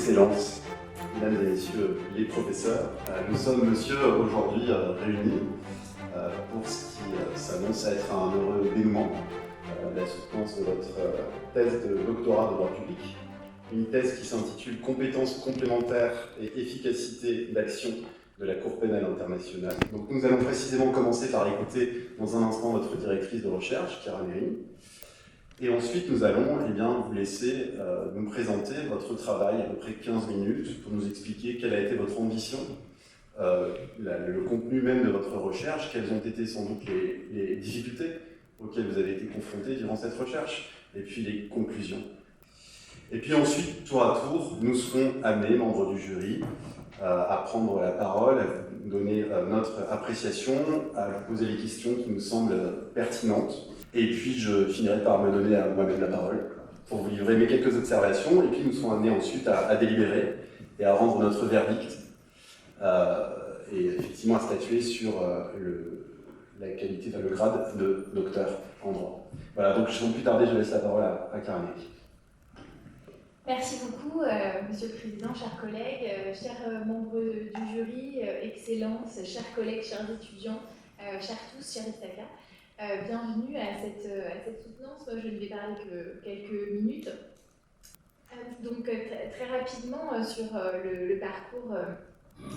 Excellences, mesdames et messieurs les professeurs, nous sommes, monsieur, aujourd'hui réunis pour ce qui s'annonce à être un heureux dénouement, la soutenance de votre thèse de doctorat de droit public. Une thèse qui s'intitule Compétences complémentaires et efficacité d'action de la Cour pénale internationale. Donc nous allons précisément commencer par écouter dans un instant votre directrice de recherche, Chiara Neri. Et ensuite, nous allons vous laisser nous présenter votre travail à peu près 15 minutes pour nous expliquer quelle a été votre ambition, le contenu même de votre recherche, quelles ont été sans doute les difficultés auxquelles vous avez été confrontés durant cette recherche, et puis les conclusions. Et puis ensuite, tour à tour, nous serons amenés, membres du jury, à prendre la parole, à vous donner notre appréciation, à vous poser les questions qui nous semblent pertinentes. Et puis je finirai par me donner à moi-même la parole pour vous livrer mes quelques observations, et puis nous serons amenés ensuite à délibérer et à rendre notre verdict, et effectivement à statuer sur la qualité, le grade de docteur en droit. Voilà, donc sans plus tarder, je laisse la parole à Chiara Neri. Merci beaucoup, Monsieur le Président, chers collègues, chers membres du jury, Excellences, chers collègues, chers étudiants, chers tous, chers Istaka. Bienvenue à cette soutenance. Moi, je ne vais parler que quelques minutes. Donc, très rapidement sur le parcours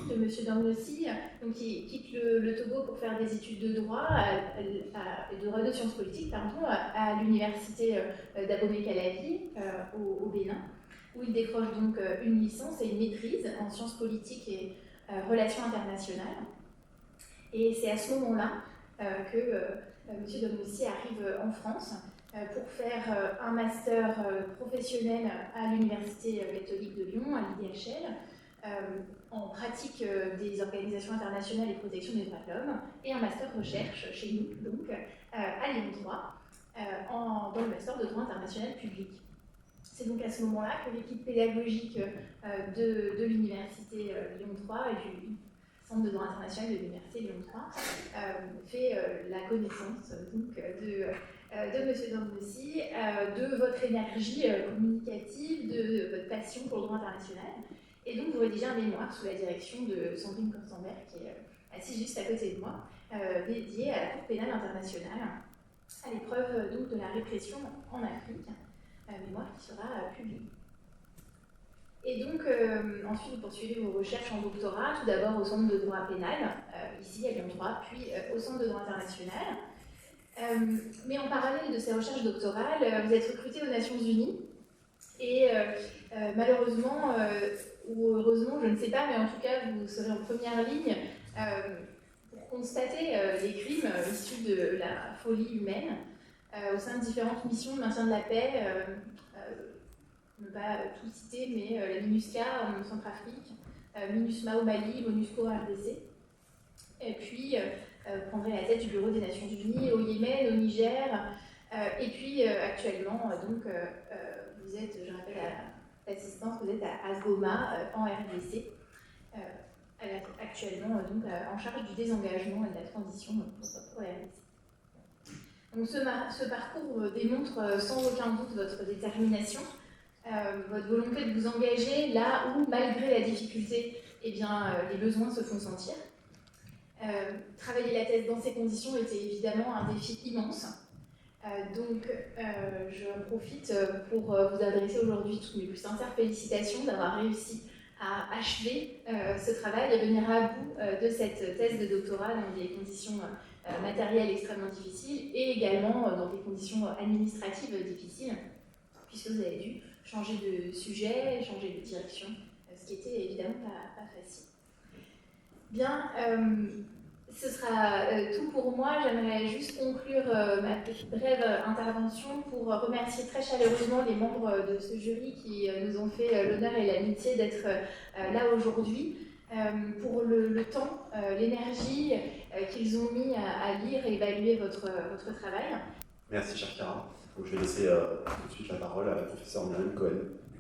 de M. Dormoussi, donc, qui quitte le Togo pour faire des études de droit, de droit de sciences politiques, à l'université d'Abomey-Calavi au Bénin, où il décroche donc une licence et une maîtrise en sciences politiques et relations internationales. Et c'est à ce moment-là que M. Dormoussi arrive en France pour faire un master professionnel à l'Université catholique de Lyon, à l'IDHL, en pratique des organisations internationales et protection des droits de l'homme, et un master recherche chez nous, donc à Lyon 3, dans le master de droit international public. C'est donc à ce moment-là que l'équipe pédagogique de l'Université Lyon 3 et du Centre de droit international de l'Université Lyon 3 fait la connaissance donc, de M. Dormoussi, de votre énergie communicative, de votre passion pour le droit international. Et donc, vous rédigez un mémoire sous la direction de Sandrine Korsenberg, qui est assise juste à côté de moi, dédié à la Cour pénale internationale, à l'épreuve donc de la répression en Afrique, mémoire qui sera publié. Et donc, ensuite, vous poursuivez vos recherches en doctorat, tout d'abord au Centre de droit pénal, ici à Lyon 3, puis au Centre de droit international. Mais en parallèle de ces recherches doctorales, vous êtes recruté aux Nations Unies, et malheureusement, ou heureusement, je ne sais pas, mais en tout cas, vous serez en première ligne pour constater les crimes issus de la folie humaine au sein de différentes missions de maintien de la paix, ne pas tout citer, mais la MINUSCA en Centrafrique, MINUSMA au Mali, MONUSCO en RDC, et puis vous prendrez la tête du Bureau des Nations Unies au Yémen, au Niger, et puis actuellement, donc, vous êtes, je rappelle à l'assistance, vous êtes à Goma en RDC, actuellement donc en charge du désengagement et de la transition pour la RDC. Donc ce parcours démontre sans aucun doute votre détermination, votre volonté de vous engager là où, malgré la difficulté, les besoins se font sentir. Travailler la thèse dans ces conditions était évidemment un défi immense. Donc, je profite pour vous adresser aujourd'hui toutes mes plus sincères félicitations d'avoir réussi à achever ce travail et venir à bout de cette thèse de doctorat dans des conditions matérielles extrêmement difficiles et également dans des conditions administratives difficiles, puisque vous avez dû changer de sujet, changer de direction, ce qui était évidemment pas facile. Bien, ce sera tout pour moi. J'aimerais juste conclure ma brève intervention pour remercier très chaleureusement les membres de ce jury qui nous ont fait l'honneur et l'amitié d'être là aujourd'hui, pour le temps, l'énergie qu'ils ont mis à lire et évaluer votre travail. Merci, chère Chiara. Donc, je vais laisser tout de suite la parole à la professeure Myriam Cohen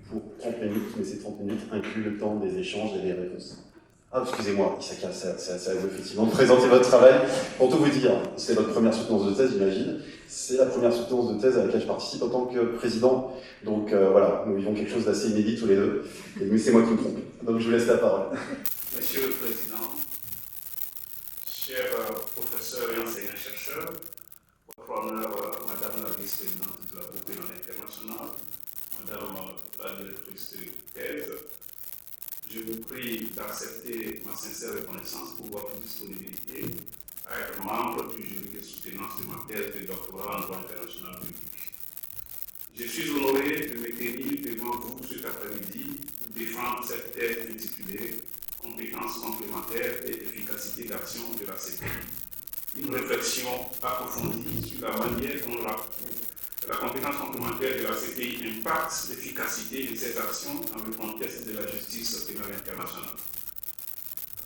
pour 30 minutes, mais ces 30 minutes incluent le temps des échanges et des réponses. Ah, excusez-moi, Issaka, c'est à vous effectivement de présenter votre travail. Pour tout vous dire, c'est votre première soutenance de thèse, j'imagine. C'est la première soutenance de thèse à laquelle je participe en tant que président. Donc voilà, nous vivons quelque chose d'assez inédit tous les deux. Mais c'est moi qui me trompe. Donc je vous laisse la parole. Monsieur le Président, chers professeurs et enseignants-chercheurs, votre honneur, Madame la vice-présidente de la Groupe pénale internationale, Madame la directrice de thèse, je vous prie d'accepter ma sincère reconnaissance pour votre disponibilité à être membre du jury de soutenance de ma thèse de doctorat en droit international public. Je suis honoré de me tenir devant vous cet après-midi pour défendre cette thèse intitulée Compétences complémentaires et efficacité d'action de la CPI. Une réflexion approfondie sur la manière dont la compétence complémentaire de la CPI impacte l'efficacité de ces actions dans le contexte de la justice pénale internationale.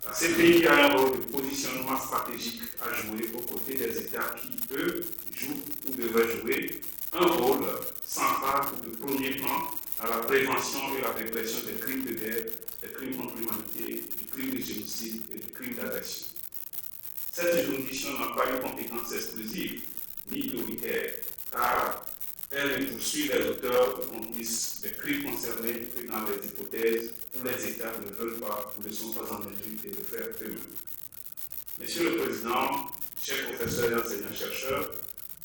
La CPI a un rôle de positionnement stratégique à jouer aux côtés des États qui, eux, jouent ou devraient jouer un rôle central ou de premier plan dans la prévention et la répression des crimes de guerre, des crimes contre l'humanité, du crime de génocide et du crime d'agression. Cette juridiction n'a pas une compétence exclusive ni prioritaire, car elle poursuit les auteurs ou complices des crimes concernés que dans les hypothèses où les États ne veulent pas ou ne sont pas en mesure de le faire eux-mêmes. Monsieur le Président, chers professeurs et enseignants-chercheurs,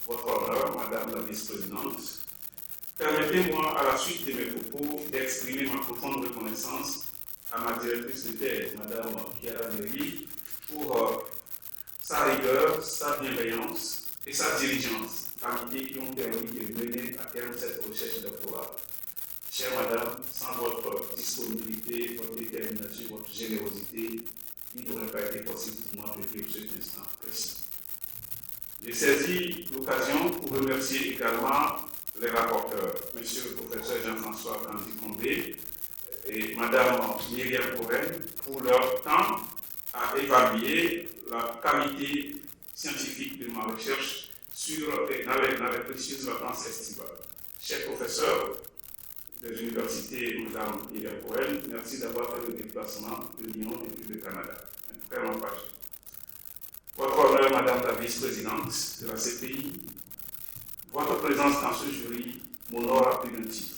votre honneur, Madame la vice-présidente, permettez-moi, à la suite de mes propos, d'exprimer ma profonde reconnaissance à ma directrice de thèse, Madame Chiara Méry, pour sa rigueur, sa bienveillance et sa diligence, qualités qui ont permis de mener à terme cette recherche doctorale. Chère Madame, sans votre disponibilité, votre détermination, votre générosité, il n'aurait pas été possible pour moi de vivre cet instant précis. J'ai saisi l'occasion pour remercier également les rapporteurs, M. le professeur Jean-François Candy-Condé et Mme Myriam Cohen, pour leur temps à évaluer la qualité scientifique de ma recherche dans les précieuses vacances estivales. Chers professeurs des universités, Mme Myriam Cohen, merci d'avoir fait le déplacement de Lyon et puis du Canada. Un très long projet. Votre honneur, Madame la vice-présidente de la CPI, votre présence dans ce jury m'honore à plus d'un titre.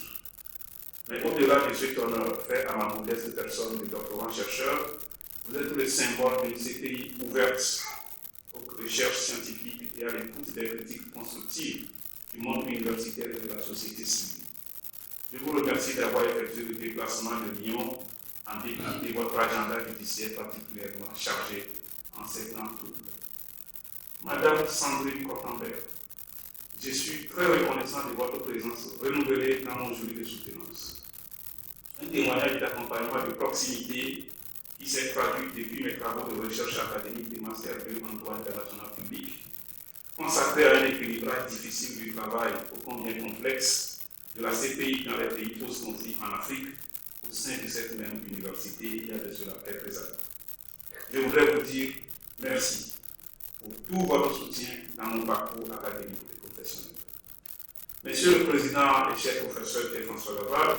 Mais au-delà de cet honneur fait à ma modeste personne de doctorant-chercheur, vous êtes le symbole d'une CPI ouverte aux recherches scientifiques et à l'écoute des critiques constructives du monde universitaire et de la société civile. Je vous remercie d'avoir effectué le déplacement de Lyon en dépit de votre agenda judiciaire particulièrement chargé en ces temps troubles. Madame Sandrine Cortambert, je suis très reconnaissant de votre présence renouvelée dans mon jury de soutenance. Un témoignage d'accompagnement de proximité qui s'est traduit depuis mes travaux de recherche académique de Master 2 en droit international public, consacré à un équilibrage difficile du travail ô combien complexe de la CPI dans les pays post-conflit en Afrique au sein de cette même université il y a de cela quelques années. Je voudrais vous dire merci pour tout votre soutien dans mon parcours académique et professionnel. Monsieur le Président et cher professeur Pierre-François Laval,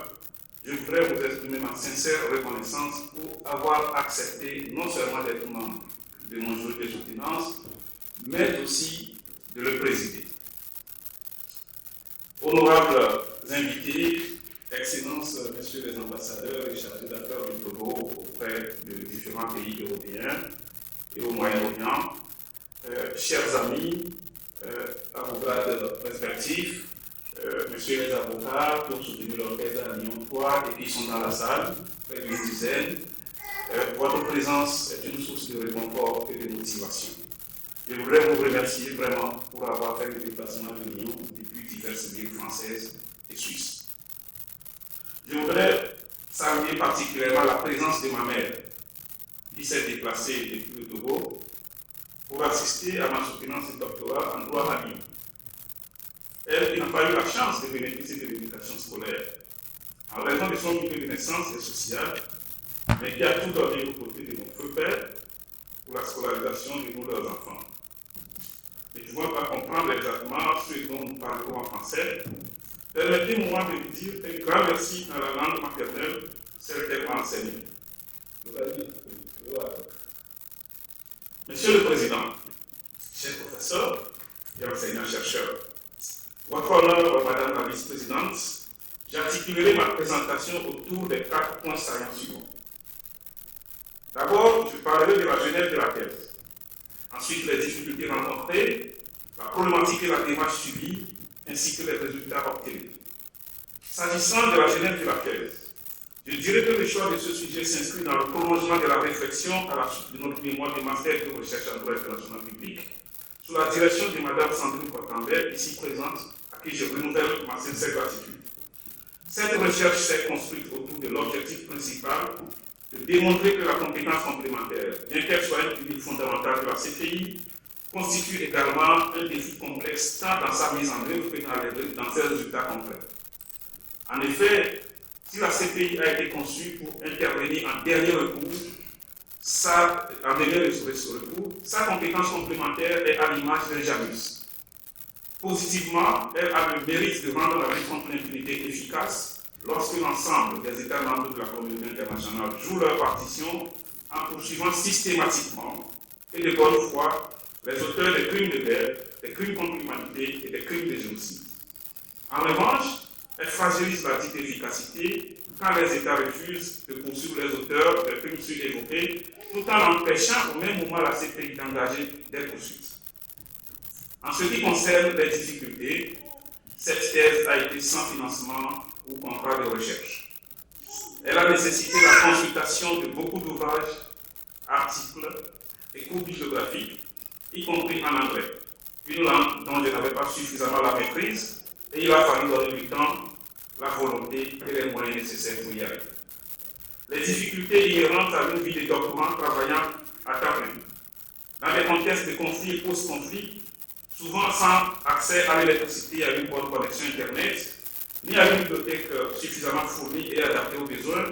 je voudrais vous exprimer ma sincère reconnaissance pour avoir accepté non seulement d'être membre de mon jury de soutenance, mais aussi de le présider. Honorables invités, Excellences, Messieurs les ambassadeurs et chargés d'affaires du Togo auprès de différents pays européens et au Moyen-Orient, chers amis, à vos grades respectifs, messieurs les avocats qui ont soutenu leur thèse à Lyon 3 et qui sont dans la salle, près d'une dizaine, votre présence est une source de réconfort et de motivation. Je voudrais vous remercier vraiment pour avoir fait le déplacement de Lyon depuis diverses villes françaises et suisses. Je voudrais saluer particulièrement la présence de ma mère, qui s'est déplacée depuis le Togo pour assister à ma soutenance de doctorat en droit à Lyon. Elle qui n'a pas eu la chance de bénéficier de l'éducation scolaire en raison de son milieu de naissance et social, mais qui a tout donné aux côtés de mon feu père pour la scolarisation de nous leurs enfants. Et je ne vois pas comprendre exactement ce dont nous parlerons en français. Permettez-moi de vous dire un grand merci à la langue maternelle, celle qu'elle m'a enseignée. Monsieur le Président, chers professeurs et enseignants-chercheurs, votre honneur, Madame la Vice-présidente, j'articulerai ma présentation autour des 4 points saillants suivants. D'abord, je parlerai de la genèse de la thèse. Ensuite, les difficultés rencontrées, la problématique et la démarche suivie, ainsi que les résultats obtenus. S'agissant de la genèse de la thèse, je dirais que le choix de ce sujet s'inscrit dans le prolongement de la réflexion à la suite de notre mémoire de master de recherche en droit international public, sous la direction de Mme Sandrine Kortenberg, ici présente, à qui je renouvelle ma sincère gratitude. Cette recherche s'est construite autour de l'objectif principal de démontrer que la compétence complémentaire, bien qu'elle soit une unité fondamentale de la CPI, constitue également un défi complexe tant dans sa mise en œuvre que dans ses résultats concrets. En effet, si la CPI a été conçue pour intervenir en dernier recours, sa compétence complémentaire est à l'image d'un Janus. Positivement, elle a le mérite de rendre la lutte contre l'impunité efficace lorsque l'ensemble des États membres de la communauté internationale jouent leur partition en poursuivant systématiquement et de bonne foi les auteurs des crimes de guerre, des crimes contre l'humanité et des crimes de génocide. En revanche, elle fragilise la dite efficacité quand les États refusent de poursuivre les auteurs des crimes sur-évoqués, tout en empêchant au même moment la CPI d'engager des poursuites. En ce qui concerne les difficultés, cette thèse a été sans financement ou contrat de recherche. Elle a nécessité la consultation de beaucoup d'ouvrages, articles et cours bibliographiques, y compris en anglais, une langue dont je n'avais pas suffisamment la maîtrise, et il a fallu donner du temps, la volonté et les moyens nécessaires pour y arriver. Les difficultés inhérentes à une vie de doctorant travaillant à temps plein, dans des contextes de conflits et post-conflits, souvent sans accès à l'électricité et à une bonne connexion Internet, ni à une bibliothèque suffisamment fournie et adaptée aux besoins,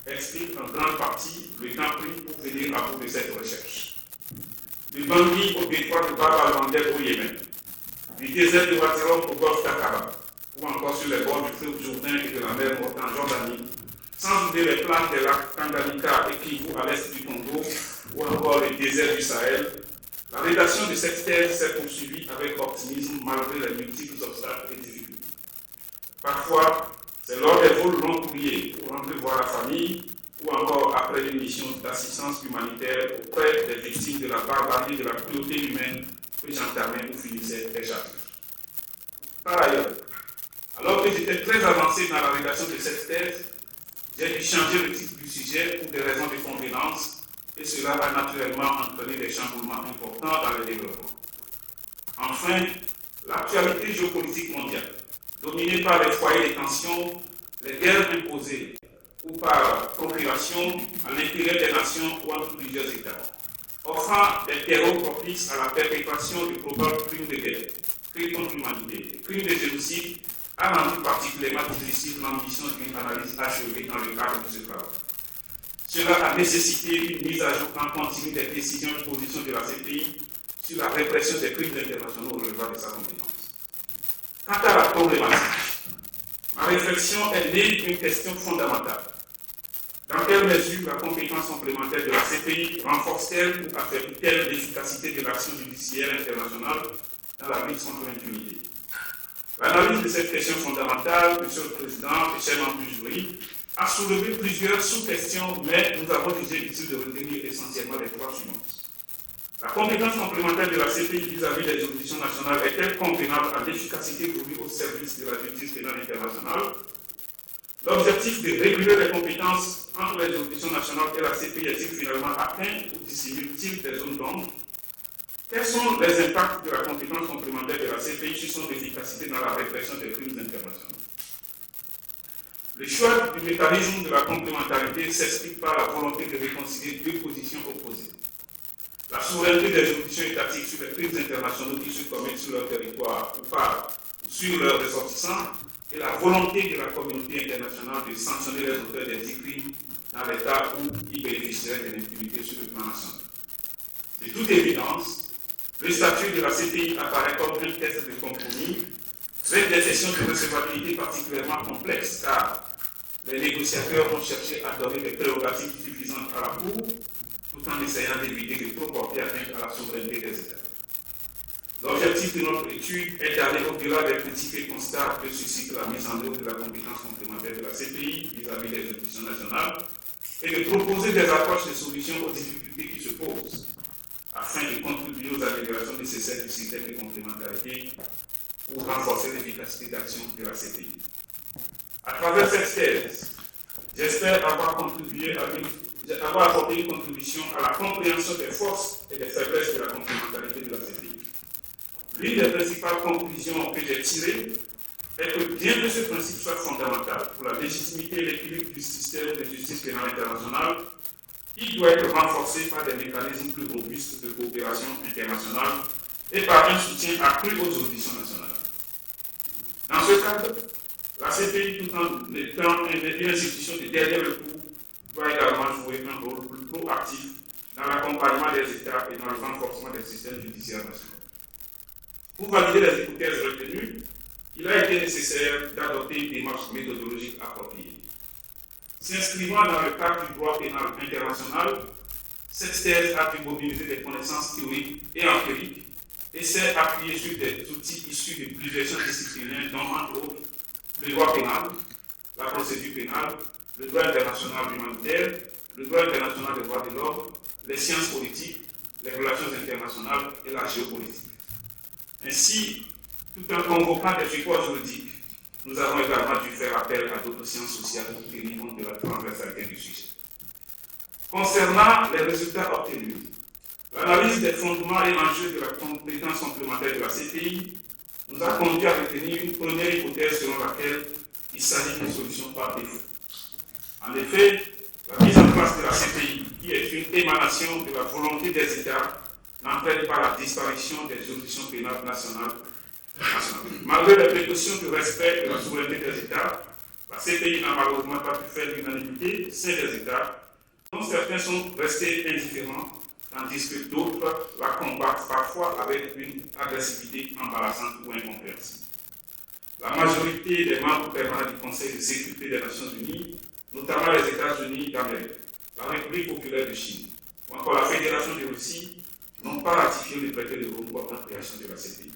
explique en grande partie le temps pris pour venir à bout de cette recherche. Du Bangui au détroit de Bab al-Mandeb au Yémen, du désert de Watirom au golfe d'Aqaba, ou encore sur les bords du fleuve Jourdain et de la mer Morte en Jordanie, sans oublier les plages des lacs Tanganyika et Kivu à l'est du Congo, ou encore le désert du Sahel. La rédaction de cette thèse s'est poursuivie avec optimisme malgré les multiples obstacles et difficultés. Parfois, c'est lors des vols longs courriers pour rentrer voir la famille ou encore après une mission d'assistance humanitaire auprès des victimes de la barbarie et de la cruauté humaine que j'entamais ou finissais des chapitres. Par ailleurs, alors que j'étais très avancé dans la rédaction de cette thèse, j'ai dû changer le titre du sujet pour des raisons de convenance et cela a naturellement entraîné des chamboulements importants dans le développement. Enfin, l'actualité géopolitique mondiale, dominée par les foyers de tension, les guerres imposées ou par procuration à l'intérêt des nations ou entre plusieurs États, offrant des terreaux propices à la perpétuation de probables crimes de guerre, crimes contre l'humanité et crimes de génocide, a rendu particulièrement difficile l'ambition d'une analyse achevée dans le cadre de ce travail. Cela a nécessité une mise à jour en continu des décisions et positions de la CPI sur la répression des crimes internationaux relevant de sa compétence. Quant à la problématique, ma réflexion est née d'une question fondamentale. Dans quelle mesure la compétence complémentaire de la CPI renforce-t-elle ou affaiblit-elle l'efficacité de l'action judiciaire internationale dans la lutte contre l'impunité? L'analyse de cette question fondamentale, Monsieur le Président et chers membres du jury, a soulevé plusieurs sous-questions, mais nous avons jugé utile de retenir essentiellement les 3 suivantes. La compétence complémentaire de la CPI vis-à-vis des juridictions nationales est-elle convenable à l'efficacité voulue au service de la justice pénale internationale? L'objectif de réguler les compétences entre les juridictions nationales et la CPI est-il finalement atteint ou dissimule-t-il des zones d'ombre? Quels sont les impacts de la compétence complémentaire de la CPI sur son efficacité dans la répression des crimes internationaux? Le choix du mécanisme de la complémentarité s'explique par la volonté de réconcilier 2 positions opposées. La souveraineté des juridictions étatiques sur les crimes internationaux qui se commettent sur leur territoire ou pas, ou sur leurs ressortissants, et la volonté de la communauté internationale de sanctionner les auteurs des dits crimes dans l'état où ils bénéficieraient de l'impunité sur le plan national. De toute évidence, le statut de la CPI apparaît comme un test de compromis avec des questions de recevabilité particulièrement complexes, car les négociateurs ont cherché à donner des prérogatives suffisantes à la Cour, tout en essayant d'éviter de trop porter atteinte à la souveraineté des États. L'objectif de notre étude est d'aller au-delà des critiques et constats que suscite la mise en œuvre de la compétence complémentaire de la CPI vis-à-vis des institutions nationales et de proposer des approches de solutions aux difficultés qui se posent afin de contribuer aux améliorations nécessaires du système de complémentarité pour renforcer l'efficacité d'action de la CPI. À travers cette thèse, j'espère avoir apporté une contribution à la compréhension des forces et des faiblesses de la complémentarité de la CPI. L'une des principales conclusions que j'ai tirées est que bien que ce principe soit fondamental pour la légitimité et l'équilibre du système de justice pénale internationale, il doit être renforcé par des mécanismes plus robustes de coopération internationale et par un soutien accru aux juridictions nationales. Dans ce cadre, la CPI, tout en étant une institution de dernier recours, doit également jouer un rôle plus proactif dans l'accompagnement des États et dans le renforcement des systèmes judiciaires nationaux. Pour valider les hypothèses retenues, il a été nécessaire d'adopter une démarche méthodologique appropriée. S'inscrivant dans le cadre du droit pénal international, cette thèse a pu mobiliser des connaissances théoriques et empiriques et s'est appuyée sur des outils issus de plusieurs champs disciplinaires, dont entre autres le droit pénal, la procédure pénale, le droit international humanitaire, le droit international des droits de l'homme, les sciences politiques, les relations internationales et la géopolitique. Ainsi, tout en convoquant des supports juridiques, nous avons également dû faire appel à d'autres sciences sociales pour tenir compte de la transversalité du sujet. Concernant les résultats obtenus, l'analyse des fondements et enjeux de la compétence complémentaire de la CPI nous a conduit à retenir une première hypothèse selon laquelle il s'agit d'une solution par défaut. En effet, la mise en place de la CPI, qui est une émanation de la volonté des États, n'entraîne pas la disparition des juridictions pénales nationales. Malgré les précautions de respect de la souveraineté des États, la CPI n'a malheureusement pas pu faire l'unanimité au sein des États, dont certains sont restés indifférents, tandis que d'autres la combattent parfois avec une agressivité embarrassante ou incompréhensible. La majorité des membres permanents du Conseil de sécurité des Nations Unies, notamment les États-Unis d'Amérique, la République populaire de Chine ou encore la Fédération de Russie, n'ont pas ratifié le traité de Rome portant création de la CPI.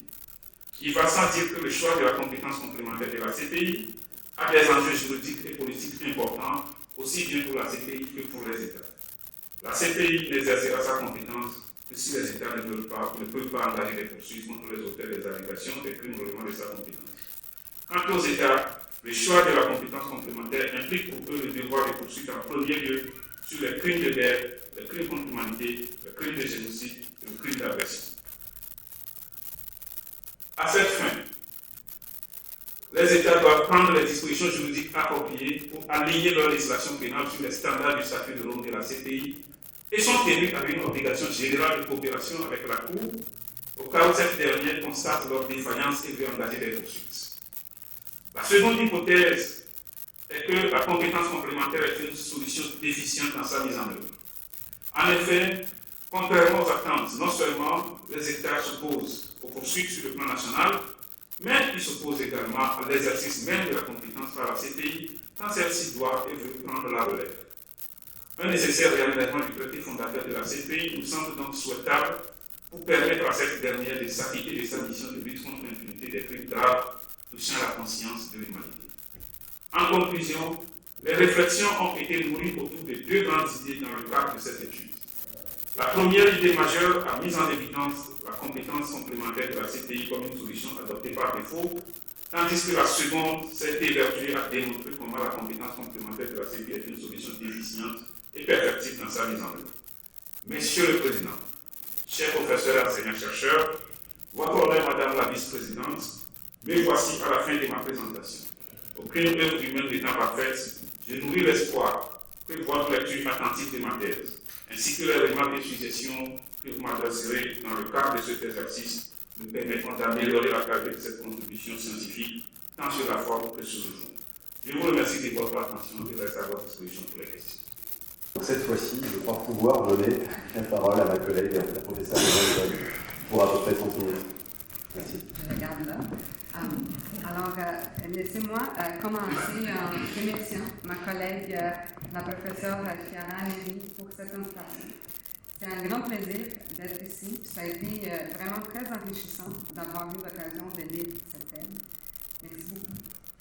Il va sans dire que le choix de la compétence complémentaire de la CPI a des enjeux juridiques et politiques importants, aussi bien pour la CPI que pour les États. La CPI n'exercera sa compétence que si les États ne peuvent pas engager des poursuites contre les auteurs des allégations des crimes relevant de sa compétence. Quant aux États, le choix de la compétence complémentaire implique pour eux le devoir de poursuite en premier lieu sur les crimes de guerre, les crimes contre l'humanité, les crimes de génocide et les crimes d'agression. À cette fin, les États doivent prendre les dispositions juridiques appropriées pour aligner leur législation pénale sur les standards du statut de Rome de la CPI et sont tenus à une obligation générale de coopération avec la Cour au cas où cette dernière constate leur défaillance et veut engager des poursuites. La seconde hypothèse est que la compétence complémentaire est une solution déficiente dans sa mise en œuvre. En effet, contrairement aux attentes, non seulement les États s'opposent aux poursuites sur le plan national, mais ils s'opposent également à l'exercice même de la compétence par la CPI quand celle-ci doit et veut prendre la relève. Un nécessaire réaménagement du traité fondateur de la CPI nous semble donc souhaitable pour permettre à cette dernière de s'acquitter de sa mission de lutte contre l'impunité des crimes graves touchant à la conscience de l'humanité. En conclusion, les réflexions ont été nourries autour de deux grandes idées dans le cadre de cette étude. La première idée majeure a mis en évidence la compétence complémentaire de la CPI comme une solution adoptée par défaut, tandis que la seconde s'est évertuée à démontrer comment la compétence complémentaire de la CPI est une solution déficiente et perfectible dans sa mise en œuvre. Monsieur le Président, chers professeurs et enseignants-chercheurs, votre honneur, Madame la Vice-Présidente, me voici à la fin de ma présentation. Aucune œuvre humaine n'étant parfaite, je nourris l'espoir que votre lecture attentive de ma thèse, ainsi que les remarques et suggestions que vous m'adresserez dans le cadre de cet exercice, nous permettront d'améliorer la qualité de cette contribution scientifique, tant sur la forme que sur le fond. Je vous remercie de votre attention et reste à votre disposition pour les questions. Cette fois-ci, je crois pouvoir donner la parole à ma collègue, la professeure Hélène, pour à peu près 30 minutes. Merci. Je regarde là. Alors, laissez-moi commencer en remerciant ma collègue, la professeure Chiara Neri, pour cette invitation. C'est un grand plaisir d'être ici. Ça a été vraiment très enrichissant d'avoir eu l'occasion de lire cette thèse. Merci beaucoup.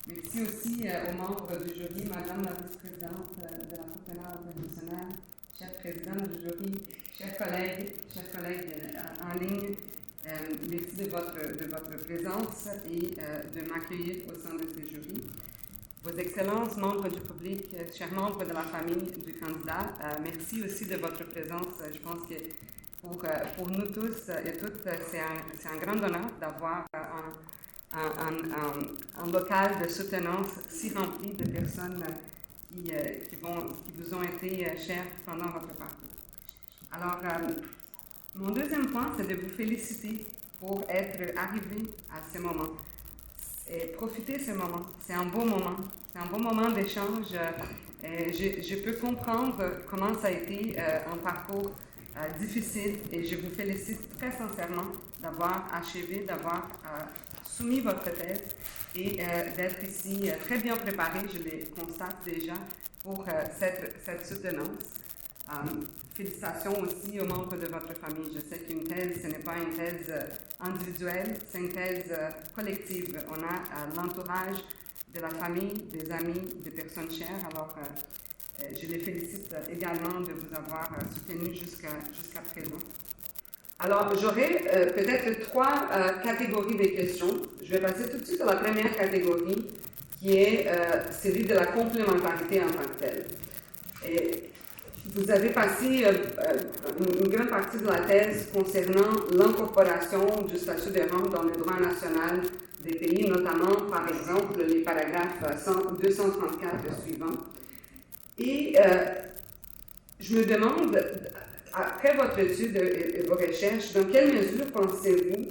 Merci aussi aux membres du jury, Madame la vice-présidente de la Cour pénale internationale, cher président du jury, chers collègues en ligne. Merci de votre présence et de m'accueillir au sein de ces jurys. Vos Excellences, membres du public, chers membres de la famille du candidat, merci aussi de votre présence. Je pense que pour nous tous et toutes, c'est un grand honneur d'avoir un local de soutenance si rempli de personnes qui vous ont été chères pendant votre parcours. Alors, mon deuxième point, c'est de vous féliciter pour être arrivé à ce moment. Et profitez de ce moment. C'est un beau moment. C'est un beau moment d'échange. Je peux comprendre comment ça a été un parcours difficile et je vous félicite très sincèrement d'avoir achevé, d'avoir soumis votre thèse et d'être ici très bien préparé, je le constate déjà, pour cette soutenance. Félicitations aussi aux membres de votre famille. Je sais qu'une thèse, ce n'est pas une thèse individuelle, c'est une thèse collective. On a l'entourage de la famille, des amis, des personnes chères. Alors, je les félicite également de vous avoir soutenu jusqu'à présent. Alors, j'aurai peut-être 3 catégories de questions. Je vais passer tout de suite à la première catégorie, qui est celui de la complémentarité en tant que telle. Et vous avez passé une grande partie de la thèse concernant l'incorporation du statut de Rome dans le droit national des pays, notamment, par exemple, les paragraphes 234 et suivants. Et je me demande, après votre étude et vos recherches, dans quelle mesure pensez-vous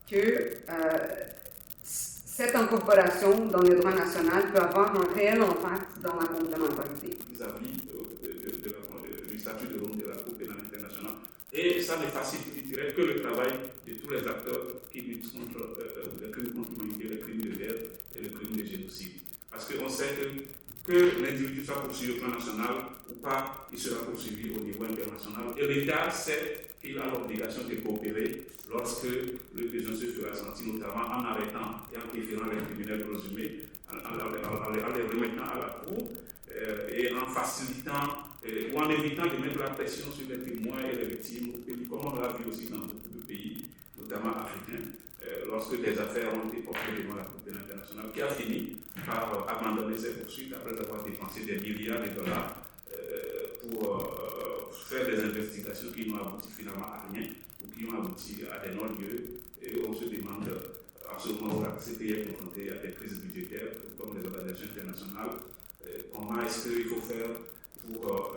que cette incorporation dans le droit national peut avoir un réel impact dans la complémentarité? Vis-à-vis du statut de Rome de la Cour pénale internationale. Et ça ne faciliterait que le travail de tous les acteurs qui luttent contre les crimes contre l'humanité, les crimes de guerre et les crimes de génocide. Parce qu'on sait que l'individu soit poursuivi au plan national ou pas, il sera poursuivi au niveau international. Et l'État sait qu'il a l'obligation de coopérer lorsque le besoin se fera sentir, notamment en arrêtant et en déférant les criminels présumés, en les remettant à la Cour et en facilitant ou en évitant de mettre la pression sur les témoins et les victimes, comme on l'a vu aussi dans beaucoup de pays, notamment africains, lorsque des affaires ont été portées devant la Cour pénale internationale, qui a fini par abandonner ses poursuites après avoir dépensé des milliards de dollars pour faire des investigations qui n'ont abouti finalement à rien, ou qui ont abouti à des non-lieux, et on se demande à ce moment où la CPI est confrontée à des crises budgétaires, comme les organisations internationales, comment est-ce qu'il faut faire pour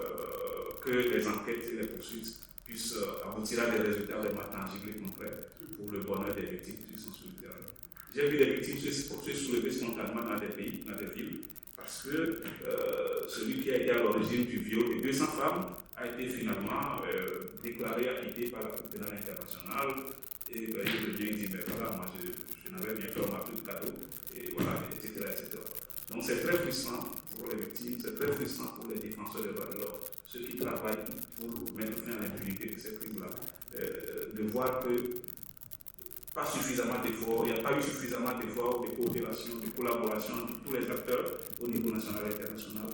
que les enquêtes et les poursuites puissent aboutir à des résultats vraiment tangibles et concrets pour le bonheur des victimes qui sont sur le terrain. J'ai vu des victimes se soulever spontanément dans des pays, dans des villes, parce que celui qui a été à l'origine du viol de 200 femmes a été finalement déclaré acquitté par la Cour pénale internationale, et il revient et dit, mais voilà, moi je n'avais rien fait, on m'a pris le cadeau, et voilà, etc., etc. Donc c'est très puissant pour les victimes, c'est très puissant pour les défenseurs des droits de l'homme, ceux qui travaillent pour mettre fin à l'impunité de ces crimes-là, de voir que pas suffisamment d'efforts, il n'y a pas eu suffisamment d'efforts de coopération, de collaboration entre tous les acteurs au niveau national et international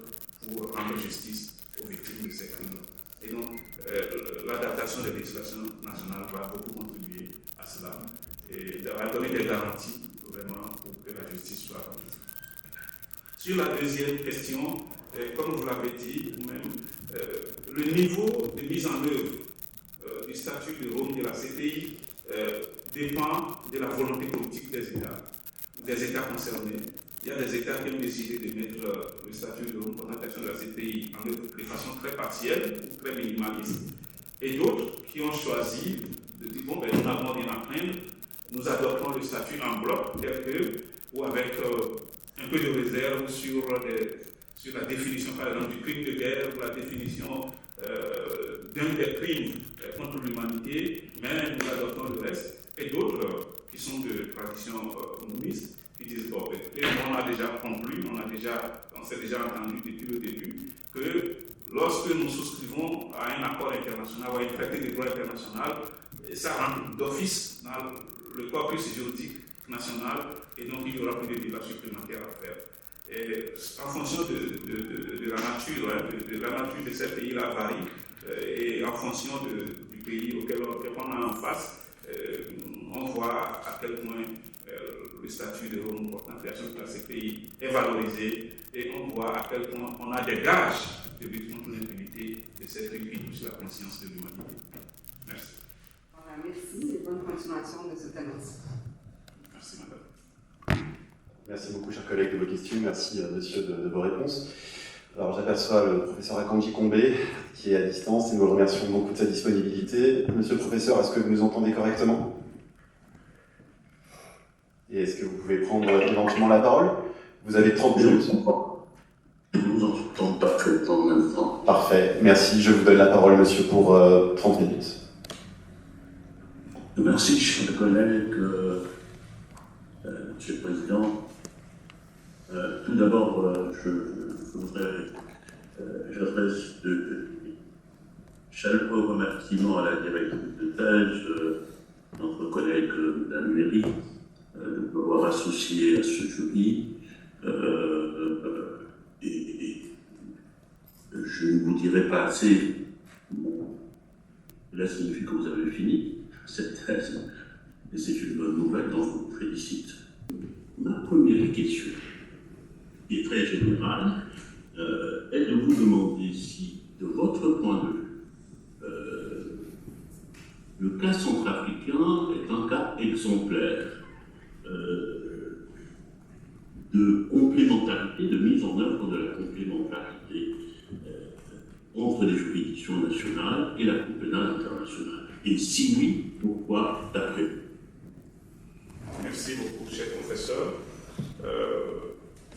pour rendre justice aux victimes de ces crimes-là. Et donc, l'adaptation des législations nationales va beaucoup contribuer à cela et va donner des garanties vraiment pour que la justice soit rendue. Sur la deuxième question, comme vous l'avez dit vous-même, le niveau de mise en œuvre du statut de Rome de la CPI dépend de la volonté politique des États concernés. Il y a des États qui ont décidé de mettre le statut de représentation de la CPI en œuvre de façon très partielle, très minimaliste, et d'autres qui ont choisi de dire bon, ben, nous n'avons rien à craindre, nous adoptons le statut en bloc, tel que, ou avec un peu de réserve sur la définition, par exemple, du crime de guerre, ou la définition d'un des crimes contre l'humanité, mais nous adoptons le reste, et d'autres qui sont de tradition communiste, qui disent bon, on a déjà conclu, on s'est déjà entendu depuis le début que lorsque nous souscrivons à un accord international ou à un traité de droit international, ça rentre d'office dans le corpus juridique national et donc il y aura plus de débats supplémentaires à faire. Et en fonction de la nature, de la nature de ces pays-là varie et en fonction du pays auquel on a en face, on voit à quel point le statut de l'homme portant création de ces pays est valorisé et on voit à quel point on a des gages de lutte contre l'impunité de ces pays qui touchent la conscience de l'humanité. Merci. Voilà, merci et bonne continuation de cette annonce. Merci, madame. Merci beaucoup, chers collègues, de vos questions. Merci, monsieur, de vos réponses. Alors, j'aperçois le professeur Akanji Combé, qui est à distance, et nous le remercions beaucoup de sa disponibilité. Monsieur le professeur, est-ce que vous nous entendez correctement? Et est-ce que vous pouvez prendre éventuellement la parole? Vous avez 30 minutes. Je vous entends parfaitement en même temps. Parfait. Merci. Je vous donne la parole, monsieur, pour 30 minutes. Merci, chers collègues. Monsieur le Président, tout d'abord, j'adresse de chaleureux remerciements à la directrice de thèse, notre collègue Mme Méry, de m'avoir associé à ce jury. Et je ne vous dirai pas assez, là signifie que vous avez fini cette thèse, et c'est une bonne nouvelle dont je vous félicite. Ma première question, qui est très générale, est de vous demander si, de votre point de vue, le cas centrafricain est un cas exemplaire de complémentarité, de mise en œuvre de la complémentarité entre les juridictions nationales et la Cour pénale internationale. Et si oui, pourquoi d'après vous? Merci beaucoup, cher professeur.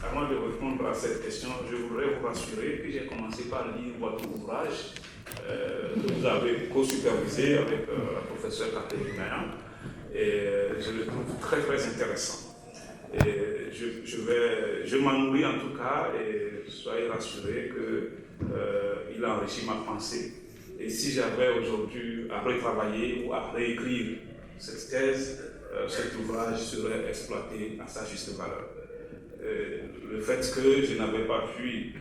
Avant de répondre à cette question, je voudrais vous rassurer que j'ai commencé par lire votre ouvrage que vous avez co-supervisé avec la professeure Catherine Mayan, et je le trouve très très intéressant. Et je m'en nourris en tout cas, et soyez rassurés qu'il a enrichi ma pensée. Et si j'avais aujourd'hui à retravailler ou à réécrire cette thèse, cet ouvrage serait exploité à sa juste valeur. Le fait que je n'avais pas pu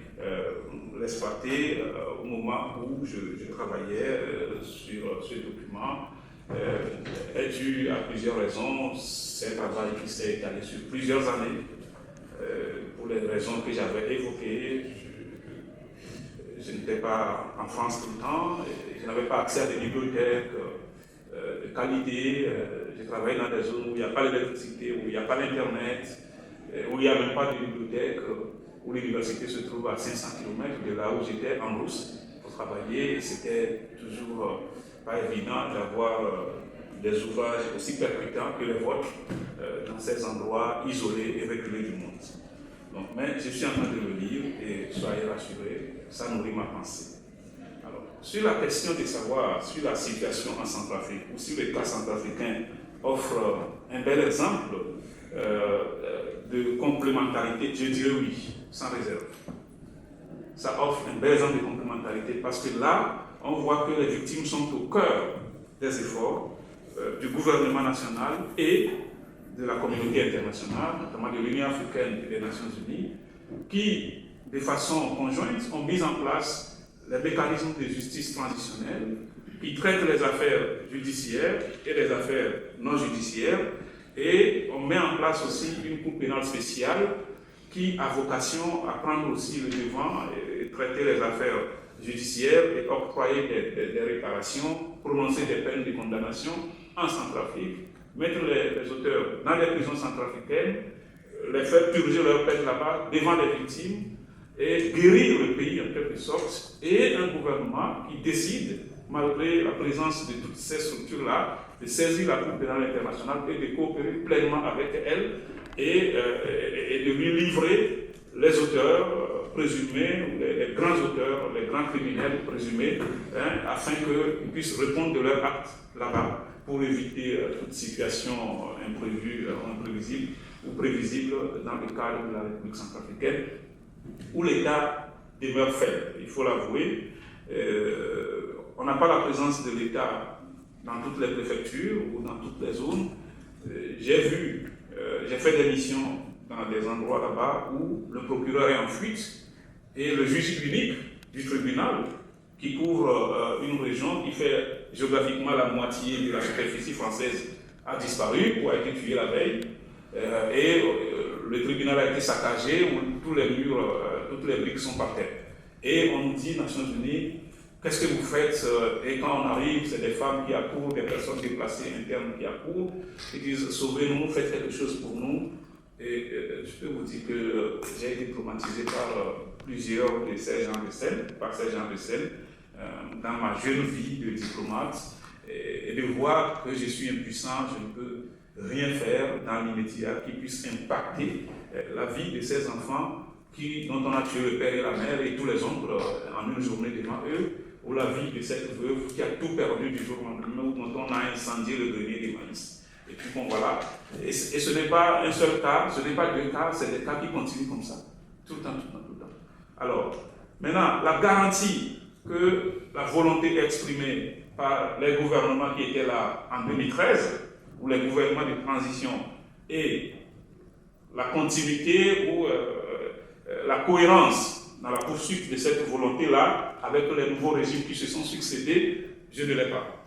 l'exploiter au moment où je travaillais sur ce document est dû à plusieurs raisons. C'est un travail qui s'est étalé sur plusieurs années. Pour les raisons que j'avais évoquées, je n'étais pas en France tout le temps, et je n'avais pas accès à des bibliothèques de qualité. Je travaillais dans des zones où il n'y a pas d'électricité, où il n'y a pas d'internet, où il n'y a même pas de bibliothèque, où l'université se trouve à 500 km de là où j'étais en Rousse pour travailler. C'était toujours pas évident d'avoir des ouvrages aussi percutants que les vôtres dans ces endroits isolés et reculés du monde. Donc, mais je suis en train de le lire et soyez rassurés, ça nourrit ma pensée. Alors, sur la question de savoir sur la situation en Centrafrique ou si le cas centrafricain offre un bel exemple de complémentarité, je dirais oui, sans réserve. Ça offre un bel exemple de complémentarité parce que là, on voit que les victimes sont au cœur des efforts du gouvernement national et de la communauté internationale, notamment de l'Union africaine et des Nations unies, qui, de façon conjointe, ont mis en place les mécanismes de justice transitionnelle qui traitent les affaires judiciaires et les affaires non judiciaires, et on met en place aussi une cour pénale spéciale qui a vocation à prendre aussi le devant et traiter les affaires judiciaires et octroyer des réparations, prononcer des peines de condamnation en Centrafrique, mettre les auteurs dans les prisons centrafricaines, les faire purger leur peine là-bas devant les victimes et guérir le pays en quelque sorte, et un gouvernement qui décide, malgré la présence de toutes ces structures-là, de saisir la Cour pénale internationale et de coopérer pleinement avec elle et de lui livrer les auteurs présumés, ou les grands auteurs, les grands criminels présumés, afin qu'ils puissent répondre de leurs actes là-bas pour éviter toute situation imprévue, imprévisible ou prévisible dans le cadre de la République centrafricaine, où l'État demeure faible, il faut l'avouer. On n'a pas la présence de l'État dans toutes les préfectures ou dans toutes les zones. J'ai fait des missions dans des endroits là-bas où le procureur est en fuite et le juge unique du tribunal qui couvre une région qui fait géographiquement la moitié de la superficie française a disparu ou a été tué la veille. Le tribunal a été saccagé, où tous les murs, toutes les briques sont par terre. Et on nous dit, Nations Unies, qu'est-ce que vous faites? Et quand on arrive, c'est des femmes qui accourent, des personnes déplacées internes qui accourent, qui disent, sauvez-nous, faites quelque chose pour nous. Et je peux vous dire que j'ai été traumatisé par plusieurs de ces gens de scène, dans ma jeune vie de diplomate, et de voir que je suis impuissant, je ne peux rien faire dans l'immédiat qui puisse impacter la vie de ces enfants dont on a tué le père et la mère et tous les oncles en une journée devant eux, ou la vie de cette veuve qui a tout perdu du jour au lendemain, ou dont on a incendié le grenier des maïs. Et puis bon voilà, et ce n'est pas un seul cas, ce n'est pas deux cas, c'est des cas qui continuent comme ça, tout le temps. Alors, maintenant, la garantie que la volonté exprimée par les gouvernements qui étaient là en 2013, ou les gouvernements de transition, et la continuité ou la cohérence dans la poursuite de cette volonté-là avec les nouveaux régimes qui se sont succédés, je ne l'ai pas.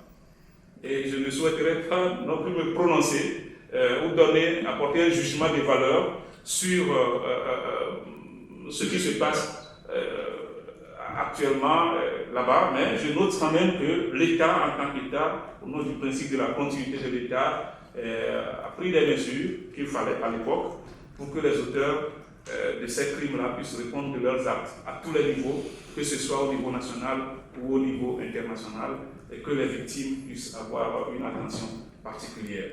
Et je ne souhaiterais pas non plus me prononcer ou apporter un jugement de valeur sur ce qui se passe actuellement là-bas, mais je note quand même que l'État, en tant qu'État, au nom du principe de la continuité de l'État, a pris des mesures qu'il fallait à l'époque pour que les auteurs de ces crimes-là puissent répondre de leurs actes à tous les niveaux, que ce soit au niveau national ou au niveau international, et que les victimes puissent avoir une attention particulière.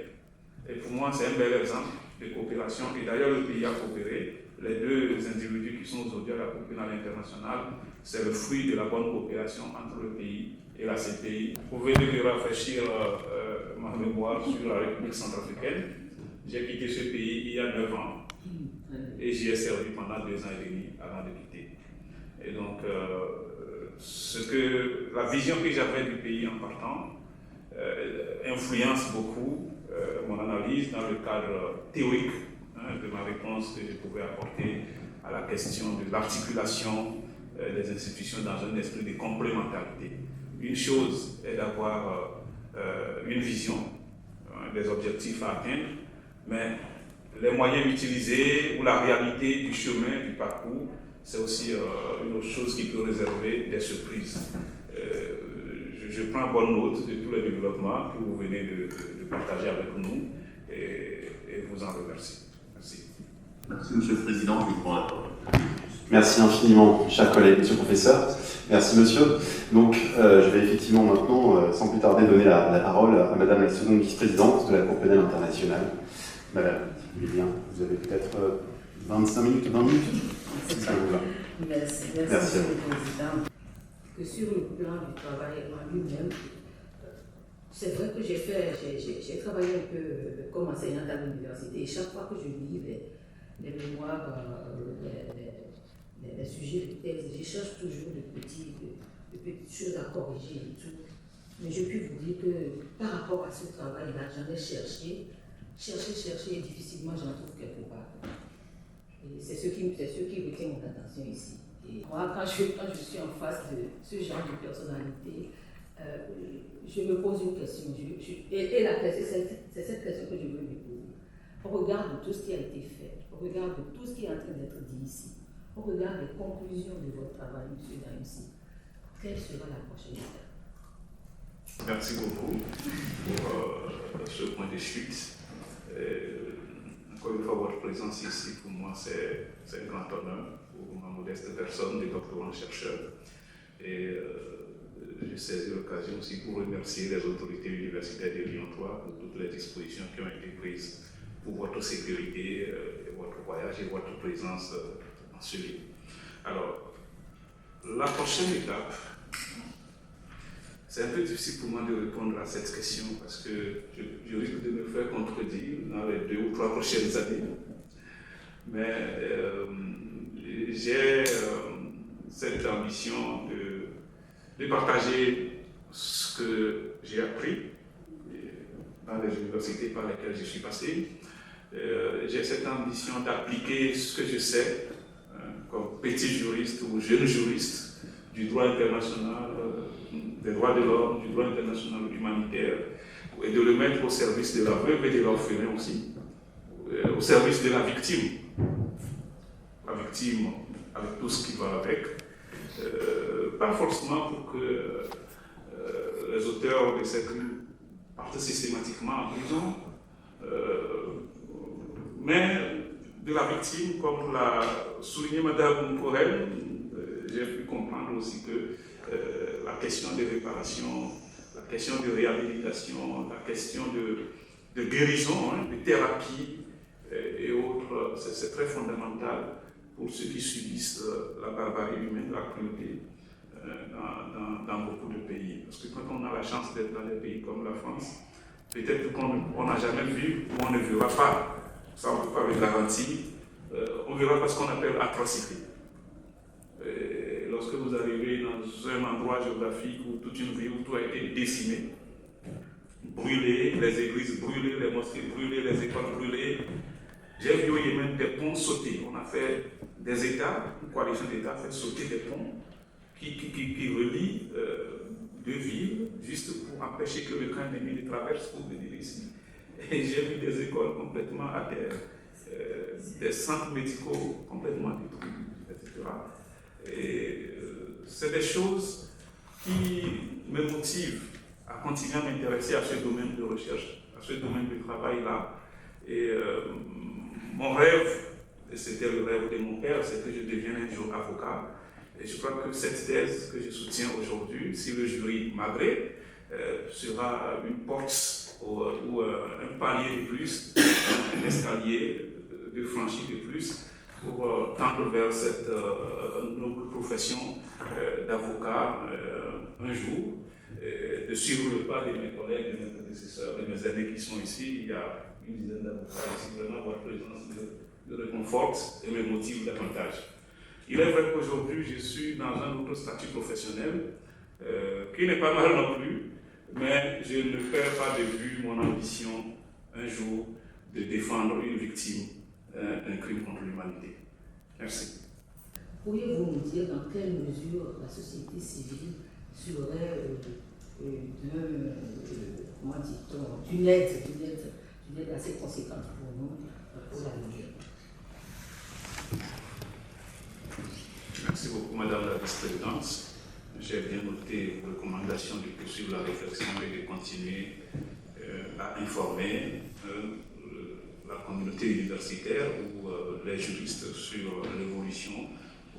Et pour moi, c'est un bel exemple de coopération. Et d'ailleurs, le pays a coopéré. Les deux individus qui sont aujourd'hui à la Cour pénale internationale, c'est le fruit de la bonne coopération entre le pays et la CPI. Vous pouvez me rafraîchir ma mémoire sur la République centrafricaine. J'ai quitté ce pays il y a 9 ans et j'y ai servi pendant 2 ans et demi avant de quitter. Et donc, la vision que j'avais du pays en partant influence beaucoup mon analyse dans le cadre théorique de ma réponse que je pouvais apporter à la question de l'articulation des institutions dans un esprit de complémentarité. Une chose est d'avoir une vision, des objectifs à atteindre, mais les moyens utilisés ou la réalité du chemin, du parcours, c'est aussi une autre chose qui peut réserver des surprises. Je prends bonne note de tous les développements que vous venez de partager avec nous et vous en remercie. Merci. Merci, Monsieur le Président. Je vous prends la parole. Merci infiniment, chers collègues, Monsieur le Professeur. Merci, Monsieur. Donc, je vais effectivement maintenant, sans plus tarder, donner la parole à Madame la seconde vice-présidente de la Cour pénale internationale. Madame, si vous voulez bien, vous avez peut-être 25 minutes, 20 minutes, si ça vous va. Merci, Monsieur le Président. Que sur le plan du travail en lui-même, c'est vrai que j'ai travaillé un peu comme enseignante à l'université et chaque fois que je lis les mémoires, les sujets de thèse, je cherche toujours de petites choses à corriger et tout. Mais je puis vous dire que par rapport à ce travail-là, j'en ai cherché et difficilement j'en trouve quelque part. Et c'est ce qui retient mon attention ici. Et moi, quand je suis en face de ce genre de personnalité, je me pose une question. Et la question, c'est cette question que je veux lui poser. Au regard de tout ce qui a été fait, au regard de tout ce qui est en train d'être dit ici, au regard des conclusions de votre travail, M. Daïmsi, quelle sera la prochaine étape? Merci beaucoup pour ce point de chute. Encore une fois, votre présence ici, pour moi, c'est un grand honneur pour ma modeste personne de doctorant-chercheur. Et je saisis l'occasion aussi pour remercier les autorités universitaires de Lyon 3 pour toutes les dispositions qui ont été prises pour votre sécurité, votre voyage et votre présence dans ce lieu. Alors, la prochaine étape, c'est un peu difficile pour moi de répondre à cette question parce que je risque de me faire contredire dans les 2 ou 3 prochaines années. Mais c'est cette ambition de partager ce que j'ai appris dans les universités par lesquelles je suis passé. J'ai cette ambition d'appliquer ce que je sais comme petit juriste ou jeune juriste du droit international, des droits de l'homme, du droit international humanitaire, et de le mettre au service de la veuve et de l'orphelin aussi, au service de la victime avec tout ce qui va avec, pas forcément pour que les auteurs de ces crimes partent systématiquement en prison, mais de la victime, comme l'a souligné Mme Corel, j'ai pu comprendre aussi que la question des réparations, la question de réhabilitation, la question de guérison, de thérapie et autres, c'est très fondamental pour ceux qui subissent la barbarie humaine, la cruauté dans beaucoup de pays. Parce que quand on a la chance d'être dans des pays comme la France, peut-être qu'on n'a jamais vu ou on ne verra pas, ça on ne peut pas le garantir, on verra pas ce qu'on appelle atrocité. Et lorsque vous arrivez dans un endroit géographique où toute une ville, où tout a été décimé, brûlé, les églises brûlées, les mosquées brûlées, les écoles brûlées, j'ai vu au Yémen des ponts sauter. On a fait des États, une coalition d'États a fait sauter des ponts qui relient deux villes juste pour empêcher que le camp ennemi les traverse pour venir ici. Et j'ai vu des écoles complètement à terre, des centres médicaux complètement détruits, etc. Et c'est des choses qui me motivent à continuer à m'intéresser à ce domaine de recherche, à ce domaine de travail-là. Et mon rêve, et c'était le rêve de mon père, c'est que je devienne un jour avocat. Et je crois que cette thèse que je soutiens aujourd'hui, si le jury m'agrée, sera une porte ou un palier de plus, un escalier de franchi de plus pour tendre vers cette noble profession d'avocat un jour, de suivre le pas de mes collègues, de mes prédécesseurs, de mes aînés qui sont ici. Il y a une dizaine d'avocats ici. Vraiment, votre présence me réconforte et me motive davantage. Il est vrai qu'aujourd'hui, je suis dans un autre statut professionnel qui n'est pas mal non plus, mais je ne perds pas de vue mon ambition un jour de défendre une victime d'un crime contre l'humanité. Merci. Pourriez-vous nous dire dans quelle mesure la société civile serait d'une aide assez conséquente pour nous, pour l'avenir? Merci beaucoup, Madame la Vice-Présidente. J'ai bien noté vos recommandations de poursuivre la réflexion et de continuer à informer la communauté universitaire ou les juristes sur l'évolution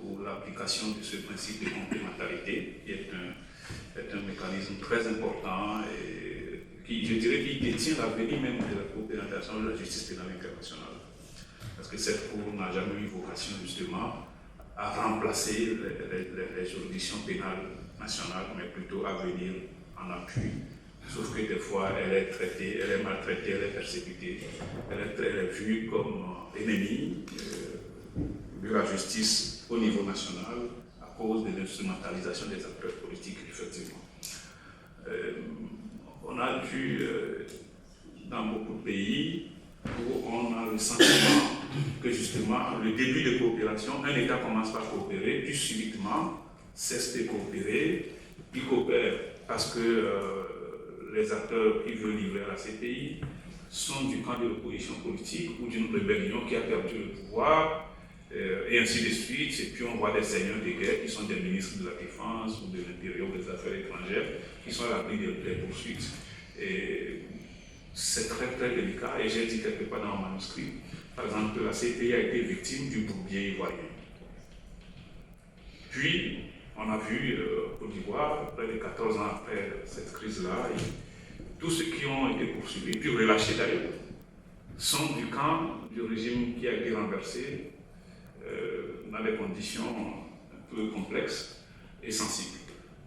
ou l'application de ce principe de complémentarité, qui est un mécanisme très important et qui, je dirais, qui détient l'avenir même de la coopération de la justice pénale internationale. Parce que cette Cour n'a jamais eu vocation justement à remplacer les juridictions pénales nationales, mais plutôt à venir en appui. Sauf que des fois, elle est traitée, elle est maltraitée, elle est persécutée, elle est vue comme ennemie de la justice au niveau national à cause de l'instrumentalisation des acteurs politiques, effectivement. On a vu dans beaucoup de pays où on a le sentiment que justement, le début de coopération, un État commence par coopérer, puis subitement cesse de coopérer, puis coopère parce que les acteurs qui veulent livrer à la CPI sont du camp de l'opposition politique ou d'une rébellion qui a perdu le pouvoir, et ainsi de suite. Et puis on voit des seigneurs de guerre qui sont des ministres de la Défense ou de l'Intérieur ou des Affaires étrangères qui sont à l'abri des poursuites. Et c'est très très délicat, et j'ai dit quelque part dans mon manuscrit, par exemple, que la CPI a été victime du bourbier ivoirien. Puis, on a vu Côte d'Ivoire, près de 14 ans après cette crise-là, tous ceux qui ont été poursuivis, puis relâchés d'ailleurs, sont du camp du régime qui a été renversé dans des conditions un peu complexes et sensibles.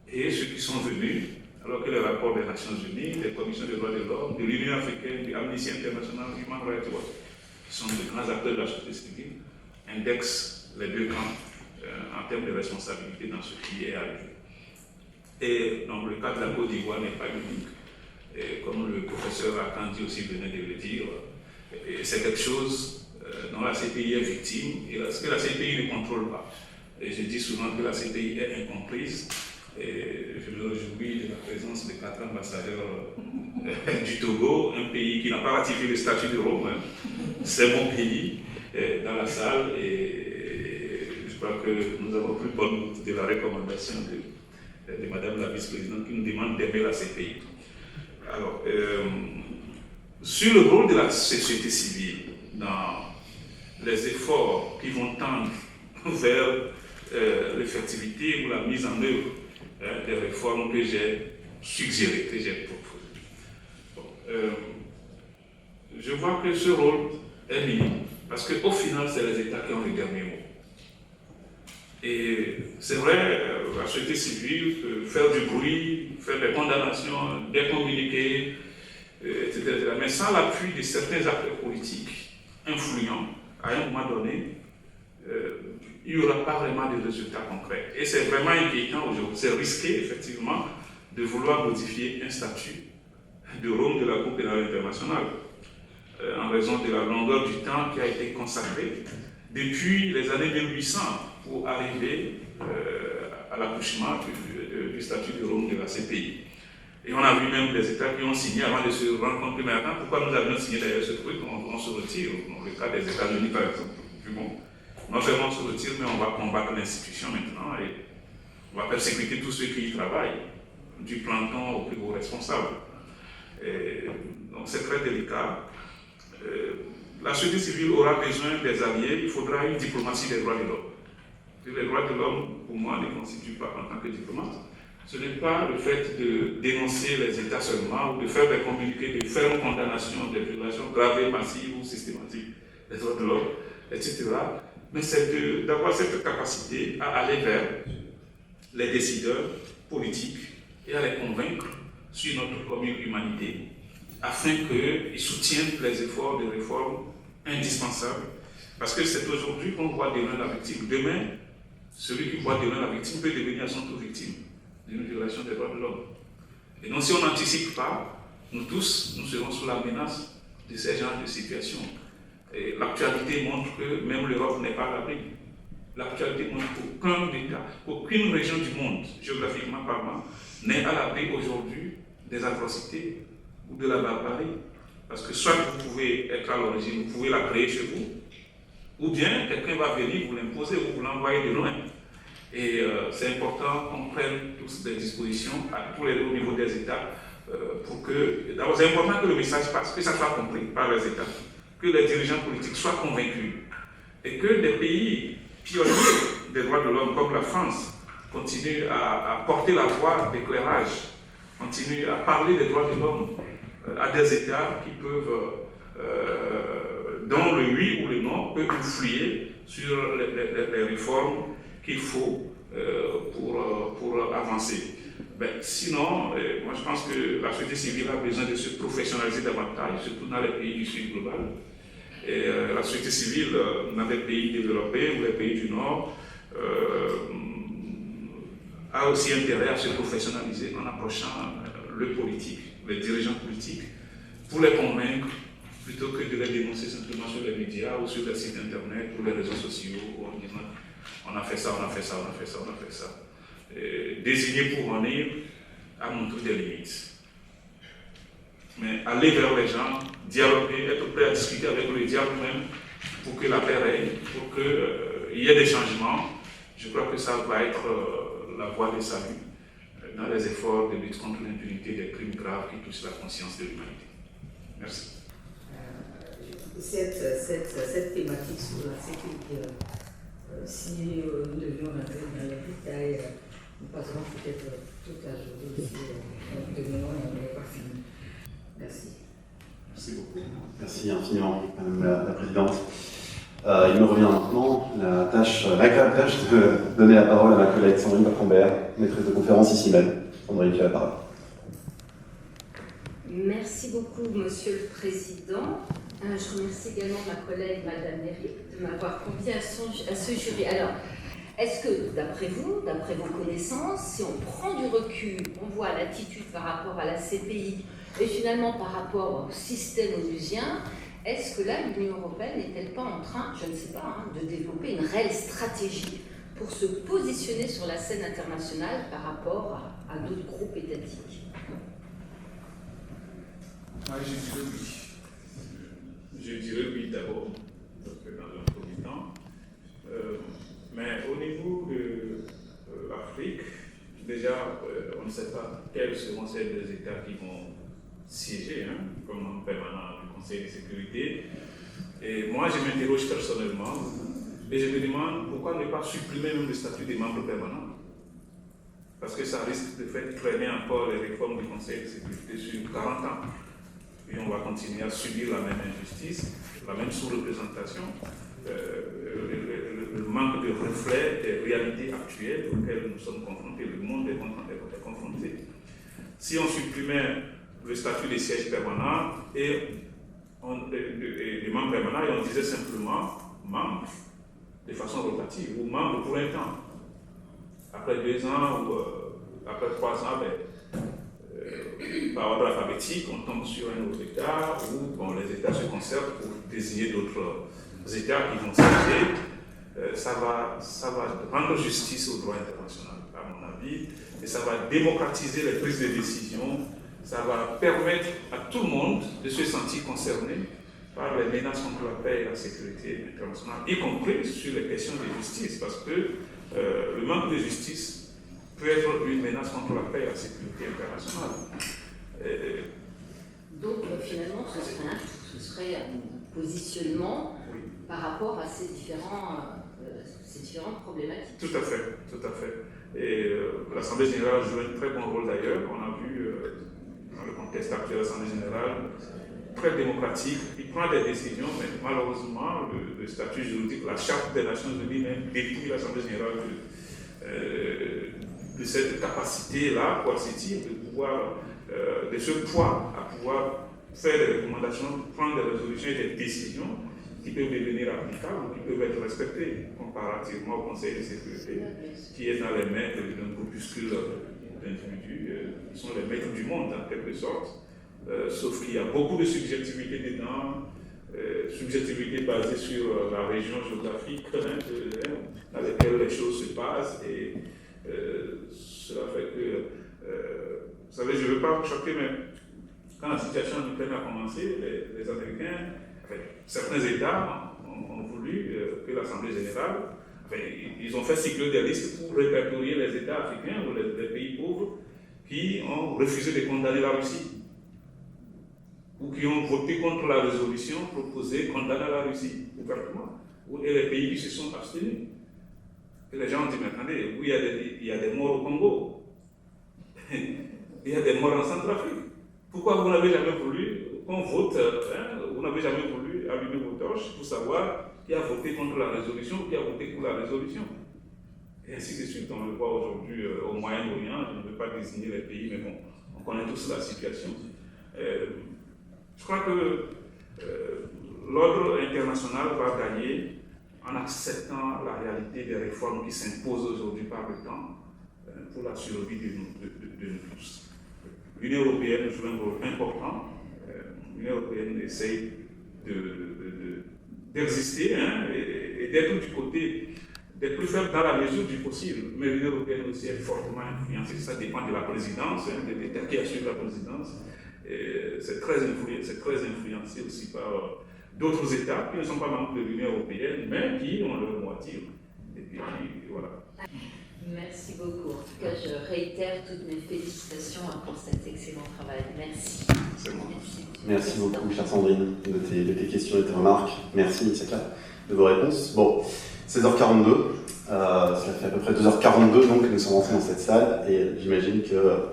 Et ceux qui sont venus, alors que les rapports des Nations Unies, des commissions des droits de l'homme, de l'Union africaine, de Amnesty International, Human Rights Watch, qui sont de grands acteurs de la société civile, indexent les deux camps en termes de responsabilité dans ce qui est arrivé. Et donc le cas de la Côte d'Ivoire n'est pas unique. Et comme le professeur Akandi aussi venait de le dire, c'est quelque chose dont la CPI est victime et que la CPI ne contrôle pas. Et je dis souvent que la CPI est incomprise. Et je me réjouis de la présence de 4 ambassadeurs du Togo, un pays qui n'a pas ratifié le statut de Rome. C'est mon pays dans la salle et je crois que nous avons pris bonne note de la recommandation de Madame la vice-présidente qui nous demande d'aimer la CPI. Alors, sur le rôle de la société civile dans les efforts qui vont tendre vers l'effectivité ou la mise en œuvre des réformes que j'ai suggérées, que j'ai proposées. Bon, je vois que ce rôle est minime, parce qu'au final, c'est les États qui ont le dernier mot. Et c'est vrai, la société civile peut faire du bruit, faire des condamnations, des communiqués, etc. Mais sans l'appui de certains acteurs politiques influents, à un moment donné, il n'y aura pas vraiment de résultats concrets. Et c'est vraiment inquiétant aujourd'hui. C'est risqué, effectivement, de vouloir modifier un statut de Rome de la Cour pénale internationale, en raison de la longueur du temps qui a été consacré depuis les années 1800 pour arriver à l'accouchement du statut de Rome de la CPI. Et on a vu même des États qui ont signé avant de se rendre compte que maintenant, pourquoi nous avions signé d'ailleurs ce truc, on se retire, dans le cas des États-Unis par exemple. Puis bon, non seulement on se retire, mais on va combattre l'institution maintenant et on va persécuter tous ceux qui y travaillent, du planton au plus haut responsable. Donc c'est très délicat. La société civile aura besoin des alliés, il faudra une diplomatie des droits de l'homme. Les droits de l'homme, pour moi, ne constituent pas en tant que diplomate. Ce n'est pas le fait de dénoncer les États seulement ou de faire des communiqués, de faire une condamnation des violations graves, massives ou systématiques des droits de l'homme, etc. Mais c'est d'avoir cette capacité à aller vers les décideurs politiques et à les convaincre sur notre commune humanité afin qu'ils soutiennent les efforts de réforme indispensables. Parce que c'est aujourd'hui qu'on voit demain la victime. Demain, celui qui voit demain la victime peut devenir à son tour victime d'une violation des droits de l'homme. Et donc si on n'anticipe pas, nous tous, nous serons sous la menace de ces genres de situations. Et l'actualité montre que même l'Europe n'est pas à l'abri. L'actualité montre qu'aucun État, aucune région du monde, géographiquement parlant, n'est à l'abri aujourd'hui des atrocités ou de la barbarie. Parce que soit vous pouvez être à l'origine, vous pouvez la créer chez vous, ou bien quelqu'un va venir vous l'imposer ou vous l'envoyer de loin. Et c'est important qu'on prenne tous des dispositions au niveau des États pour que, d'abord c'est important que le message passe, que ça soit compris par les États, que les dirigeants politiques soient convaincus et que des pays pionniers des droits de l'homme comme la France continuent à porter la voix d'éclairage, continuent à parler des droits de l'homme à des États qui peuvent, dont le oui ou le non peut influer sur les réformes qu'il faut pour avancer. Sinon, moi je pense que la société civile a besoin de se professionnaliser davantage, surtout dans les pays du Sud global. Et la société civile dans les pays développés ou les pays du Nord a aussi intérêt à se professionnaliser en approchant le politique, les dirigeants politiques, pour les convaincre plutôt que de les dénoncer simplement sur les médias ou sur les sites internet ou les réseaux sociaux en disant on a fait ça, on a fait ça, on a fait ça, on a fait ça. Désigner pour en ir à montrer des limites. Mais aller vers les gens, dialoguer, être prêt à discuter avec le diable même pour que la paix règne, pour qu'il y ait des changements, je crois que ça va être la voie des salut dans les efforts de lutte contre l'impunité des crimes graves qui touchent la conscience de l'humanité. Merci. Cette thématique sur la sécurité, si nous devions rentrer dans les détails, nous passerons peut-être toute la journée ici. Demain, on n'est pas fini. Merci. Merci beaucoup. Merci infiniment, Madame la Présidente. Il me revient maintenant l'agréable tâche de donner la parole à ma collègue Sandrine Bacambert, maîtresse de conférence ici même. Sandrine, tu as la parole. Merci beaucoup, Monsieur le Président. Je remercie également ma collègue, Madame Neri, de m'avoir conviée à ce jury. Alors, Est-ce que, d'après vous, d'après vos connaissances, si on prend du recul, on voit l'attitude par rapport à la CPI et finalement par rapport au système onusien, est-ce que là, l'Union européenne n'est-elle pas en train, je ne sais pas, de développer une réelle stratégie pour se positionner sur la scène internationale par rapport à d'autres groupes étatiques? Moi, je dirais oui. Je dirais oui d'abord, dans un premier temps. Mais au niveau de l'Afrique, déjà, on ne sait pas quels seront ces deux États qui vont siéger comme membre permanent du Conseil de sécurité. Et moi, je m'interroge personnellement et je me demande pourquoi ne pas supprimer même le statut des membres permanents. Parce que ça risque de faire traîner encore les réformes du Conseil de sécurité sur 40 ans. Et on va continuer à subir la même injustice, la même sous-représentation, le manque de reflet des réalités actuelles auxquelles nous sommes confrontés, le monde est confronté. Si on supprimait le statut des sièges permanents et des membres permanents et on disait simplement membres de façon rotative ou membres pour un temps. Après 2 ans ou après 3 ans, par ordre alphabétique, on tombe sur un autre État où les États se concertent pour désigner d'autres États qui vont siéger. Ça va rendre justice au droit international, à mon avis, et ça va démocratiser les prises de décision. Ça va permettre à tout le monde de se sentir concerné par les menaces contre la paix et la sécurité internationale, y compris sur les questions de justice, parce que le manque de justice peut être une menace contre la paix et la sécurité internationale. Donc finalement, ce serait un positionnement par rapport à ces différentes problématiques. Tout à fait. Et l'Assemblée générale joue un très bon rôle d'ailleurs. On a vu dans le contexte actuel de l'Assemblée générale, très démocratique, il prend des décisions, mais malheureusement, le statut juridique, la Charte des Nations Unies même détruit l'Assemblée générale de cette capacité-là coercitive de ce poids à pouvoir faire des recommandations, prendre des résolutions et des décisions qui peuvent devenir applicables, qui peuvent être respectées comparativement au Conseil de sécurité, qui est dans les mains d'un groupuscule d'individus qui sont les maîtres du monde en quelque sorte, sauf qu'il y a beaucoup de subjectivité dedans, subjectivité basée sur la région géographique dans laquelle les choses se passent, et cela fait que, vous savez, je ne veux pas choquer, mais quand la situation en Ukraine a commencé, les Américains, certains États ont voulu que l'Assemblée générale, ils ont fait cycler des listes pour répertorier les États africains ou les pays pauvres qui ont refusé de condamner la Russie ou qui ont voté contre la résolution proposée condamnant la Russie ouvertement, et les pays qui se sont abstenus. Et les gens ont dit, mais attendez, oui, il y a des morts au Congo, il y a des morts en Centrafrique. Pourquoi vous n'avez jamais voulu qu'on vote, vous n'avez jamais voulu allumer vos torches pour savoir qui a voté contre la résolution ou qui a voté pour la résolution? Et ainsi de suite, on le voit aujourd'hui au Moyen-Orient. Je ne veux pas désigner les pays, mais bon, on connaît tous la situation. Je crois que l'ordre international va gagner en acceptant la réalité des réformes qui s'imposent aujourd'hui par le temps pour la survie de nous tous. L'Union européenne joue un rôle important. L'Union européenne essaye d'exister et d'être du côté des plus faibles dans la mesure du possible. Mais l'Union européenne aussi est fortement influencée. Ça dépend de la présidence, de l'État qui assure la présidence. C'est très influencé aussi par d'autres États qui ne sont pas membres de l'Union européenne, mais qui ont leur mot à dire. Et puis, voilà. Merci beaucoup. En tout cas, je réitère toutes mes félicitations pour cet excellent travail. Merci. C'est bon. Merci beaucoup, chère Sandrine, de tes questions et tes remarques. Merci, Nisaka, de vos réponses. Bon, 16h42, ça fait à peu près 2h42 donc que nous sommes rentrés dans cette salle, et j'imagine que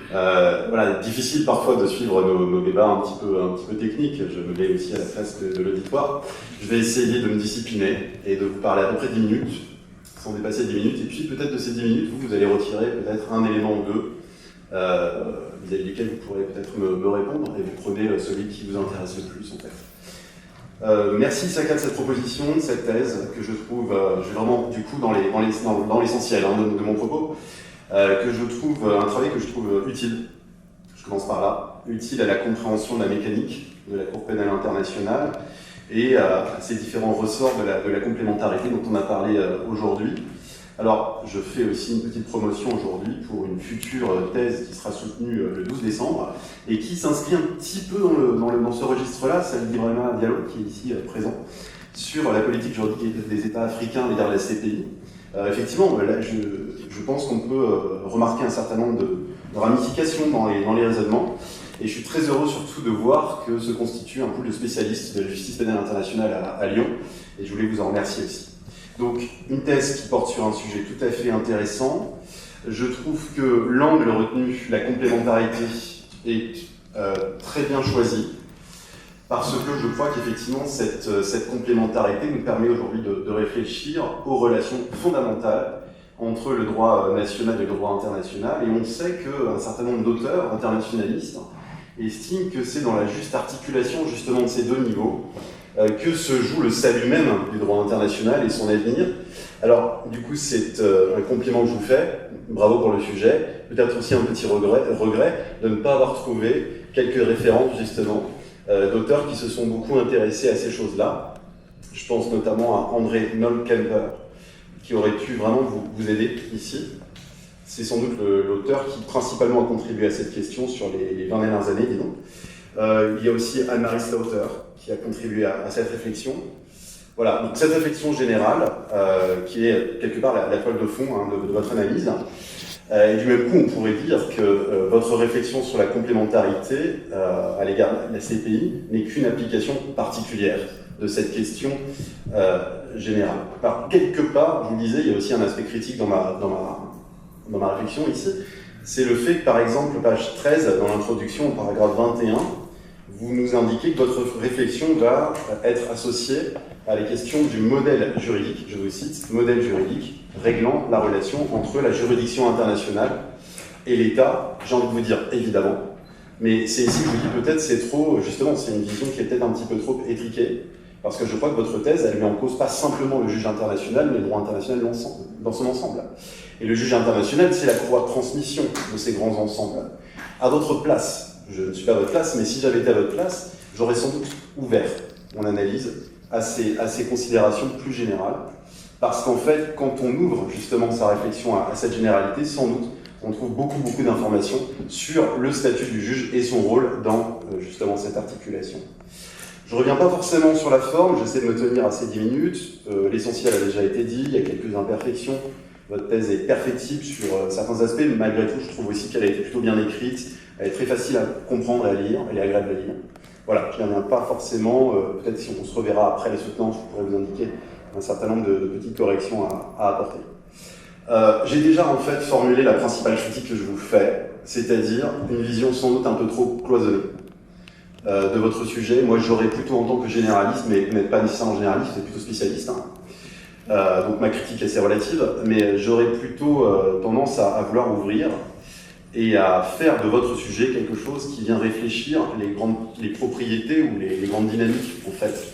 voilà, difficile parfois de suivre nos débats un petit peu techniques. Je me mets aussi à la place de l'auditoire. Je vais essayer de me discipliner et de vous parler à peu près 10 minutes, sans dépasser 10 minutes, et puis peut-être de ces 10 minutes, vous allez retirer peut-être un élément ou deux vis-à-vis duquel vous pourrez peut-être me répondre, et vous prenez celui qui vous intéresse le plus en fait. Merci Issaka de cette proposition, de cette thèse que je trouve, je vais vraiment du coup dans l'essentiel de mon propos, que je trouve un travail que je trouve utile. Je commence par là, utile à la compréhension de la mécanique de la Cour pénale internationale et à ces différents ressorts de la complémentarité dont on a parlé aujourd'hui. Alors, je fais aussi une petite promotion aujourd'hui pour une future thèse qui sera soutenue le 12 décembre et qui s'inscrit un petit peu dans ce registre-là, celle d'Ibrahima Diallo, qui est ici présent, sur la politique juridique des États africains à l'égard de la CPI. Effectivement, là, je pense qu'on peut remarquer un certain nombre de ramifications dans les raisonnements, et je suis très heureux surtout de voir que se constitue un pool de spécialistes de la justice pénale internationale à Lyon, et je voulais vous en remercier aussi. Donc, une thèse qui porte sur un sujet tout à fait intéressant. Je trouve que l'angle retenu, la complémentarité, est très bien choisi, parce que je crois qu'effectivement, cette complémentarité nous permet aujourd'hui de réfléchir aux relations fondamentales entre le droit national et le droit international. Et on sait qu'un certain nombre d'auteurs internationalistes estiment que c'est dans la juste articulation justement de ces deux niveaux que se joue le salut même du droit international et son avenir. Alors, du coup, c'est un compliment que je vous fais, bravo pour le sujet, peut-être aussi un petit regret de ne pas avoir trouvé quelques références, justement, d'auteurs qui se sont beaucoup intéressés à ces choses-là. Je pense notamment à André Nolkemper, qui aurait pu vraiment vous aider ici. C'est sans doute l'auteur qui principalement a contribué à cette question sur les 20 dernières années, disons. Il y a aussi Anne-Marie Slaughter, qui a contribué à cette réflexion. Voilà, donc cette réflexion générale, qui est quelque part la toile de fond de votre analyse. Et du même coup, on pourrait dire que votre réflexion sur la complémentarité à l'égard de la CPI n'est qu'une application particulière de cette question générale. Alors, quelque part, je vous le disais, il y a aussi un aspect critique dans ma réflexion ici. C'est le fait que, par exemple, page 13, dans l'introduction, au paragraphe 21, vous nous indiquez que votre réflexion va être associée à la question du modèle juridique, je vous cite, modèle juridique réglant la relation entre la juridiction internationale et l'État. J'ai envie de vous dire évidemment, mais c'est ici que je vous dis peut-être c'est trop, justement, c'est une vision qui est peut-être un petit peu trop étriquée, parce que je crois que votre thèse, elle met en cause pas simplement le juge international, mais le droit international dans son ensemble. Et le juge international, c'est la courroie de transmission de ces grands ensembles. À votre place, je ne suis pas à votre place, mais si j'avais été à votre place, j'aurais sans doute ouvert mon analyse à ces considérations plus générales. Parce qu'en fait, quand on ouvre justement sa réflexion à cette généralité, sans doute, on trouve beaucoup d'informations sur le statut du juge et son rôle dans justement cette articulation. Je ne reviens pas forcément sur la forme, j'essaie de me tenir à ces 10 minutes. L'essentiel a déjà été dit, il y a quelques imperfections. Votre thèse est perfectible sur certains aspects, mais malgré tout, je trouve aussi qu'elle a été plutôt bien écrite. Elle est très facile à comprendre et à lire, elle est agréable à lire. Voilà, je n'y reviens pas forcément. Peut-être si on se reverra après les soutenances, je pourrais vous indiquer un certain nombre de petites corrections à apporter. J'ai déjà en fait formulé la principale critique que je vous fais, c'est-à-dire une vision sans doute un peu trop cloisonnée de votre sujet. Moi, j'aurais plutôt en tant que généraliste, mais vous n'êtes pas nécessairement généraliste, vous êtes plutôt spécialiste. Donc ma critique est assez relative, mais j'aurais plutôt tendance à vouloir ouvrir et à faire de votre sujet quelque chose qui vient réfléchir les propriétés ou les grandes dynamiques en fait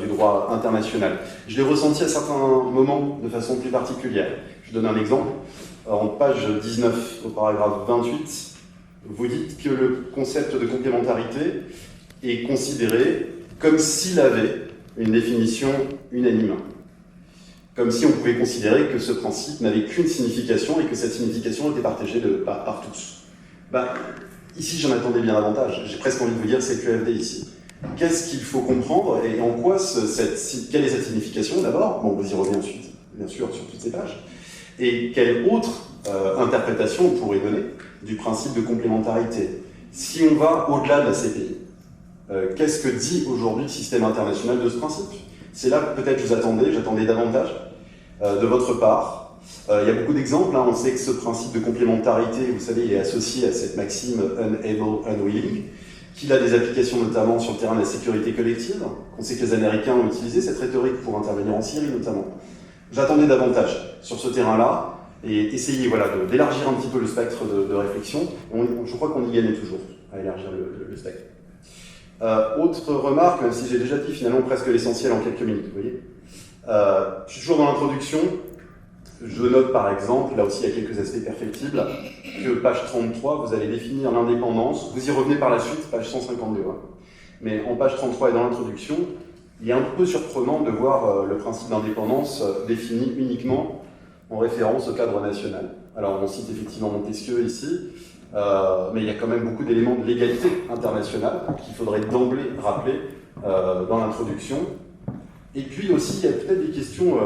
du droit international. Je l'ai ressenti à certains moments de façon plus particulière. Je donne un exemple. En page 19, au paragraphe 28, vous dites que le concept de complémentarité est considéré comme s'il avait une définition unanime. Comme si on pouvait considérer que ce principe n'avait qu'une signification et que cette signification était partagée par tous. Ici, j'en attendais bien davantage. J'ai presque envie de vous dire c'est QFD ici. Qu'est-ce qu'il faut comprendre et en quoi quelle est cette signification d'abord? Bon, vous y revenez ensuite, bien sûr, sur toutes ces pages. Et quelle autre interprétation on pourrait donner du principe de complémentarité? Si on va au-delà de la CPI, qu'est-ce que dit aujourd'hui le système international de ce principe? C'est là que peut-être j'attendais davantage de votre part. Il y a beaucoup d'exemples, on sait que ce principe de complémentarité, vous savez, il est associé à cette maxime unable, unwilling, qu'il a des applications notamment sur le terrain de la sécurité collective. On sait que les Américains ont utilisé cette rhétorique pour intervenir en Syrie notamment. J'attendais davantage sur ce terrain-là et essayer d'élargir un petit peu le spectre de réflexion. Je crois qu'on y gagne toujours à élargir le spectre. Autre remarque, même si j'ai déjà dit finalement presque l'essentiel en quelques minutes, vous voyez. Je suis toujours dans l'introduction. Je note par exemple, là aussi il y a quelques aspects perfectibles, que page 33, vous allez définir l'indépendance. Vous y revenez par la suite, page 152. Hein. Mais en page 33 et dans l'introduction, il est un peu surprenant de voir le principe d'indépendance défini uniquement en référence au cadre national. Alors on cite effectivement Montesquieu ici, mais il y a quand même beaucoup d'éléments de l'égalité internationale qu'il faudrait d'emblée rappeler dans l'introduction. Et puis aussi, il y a peut-être des questions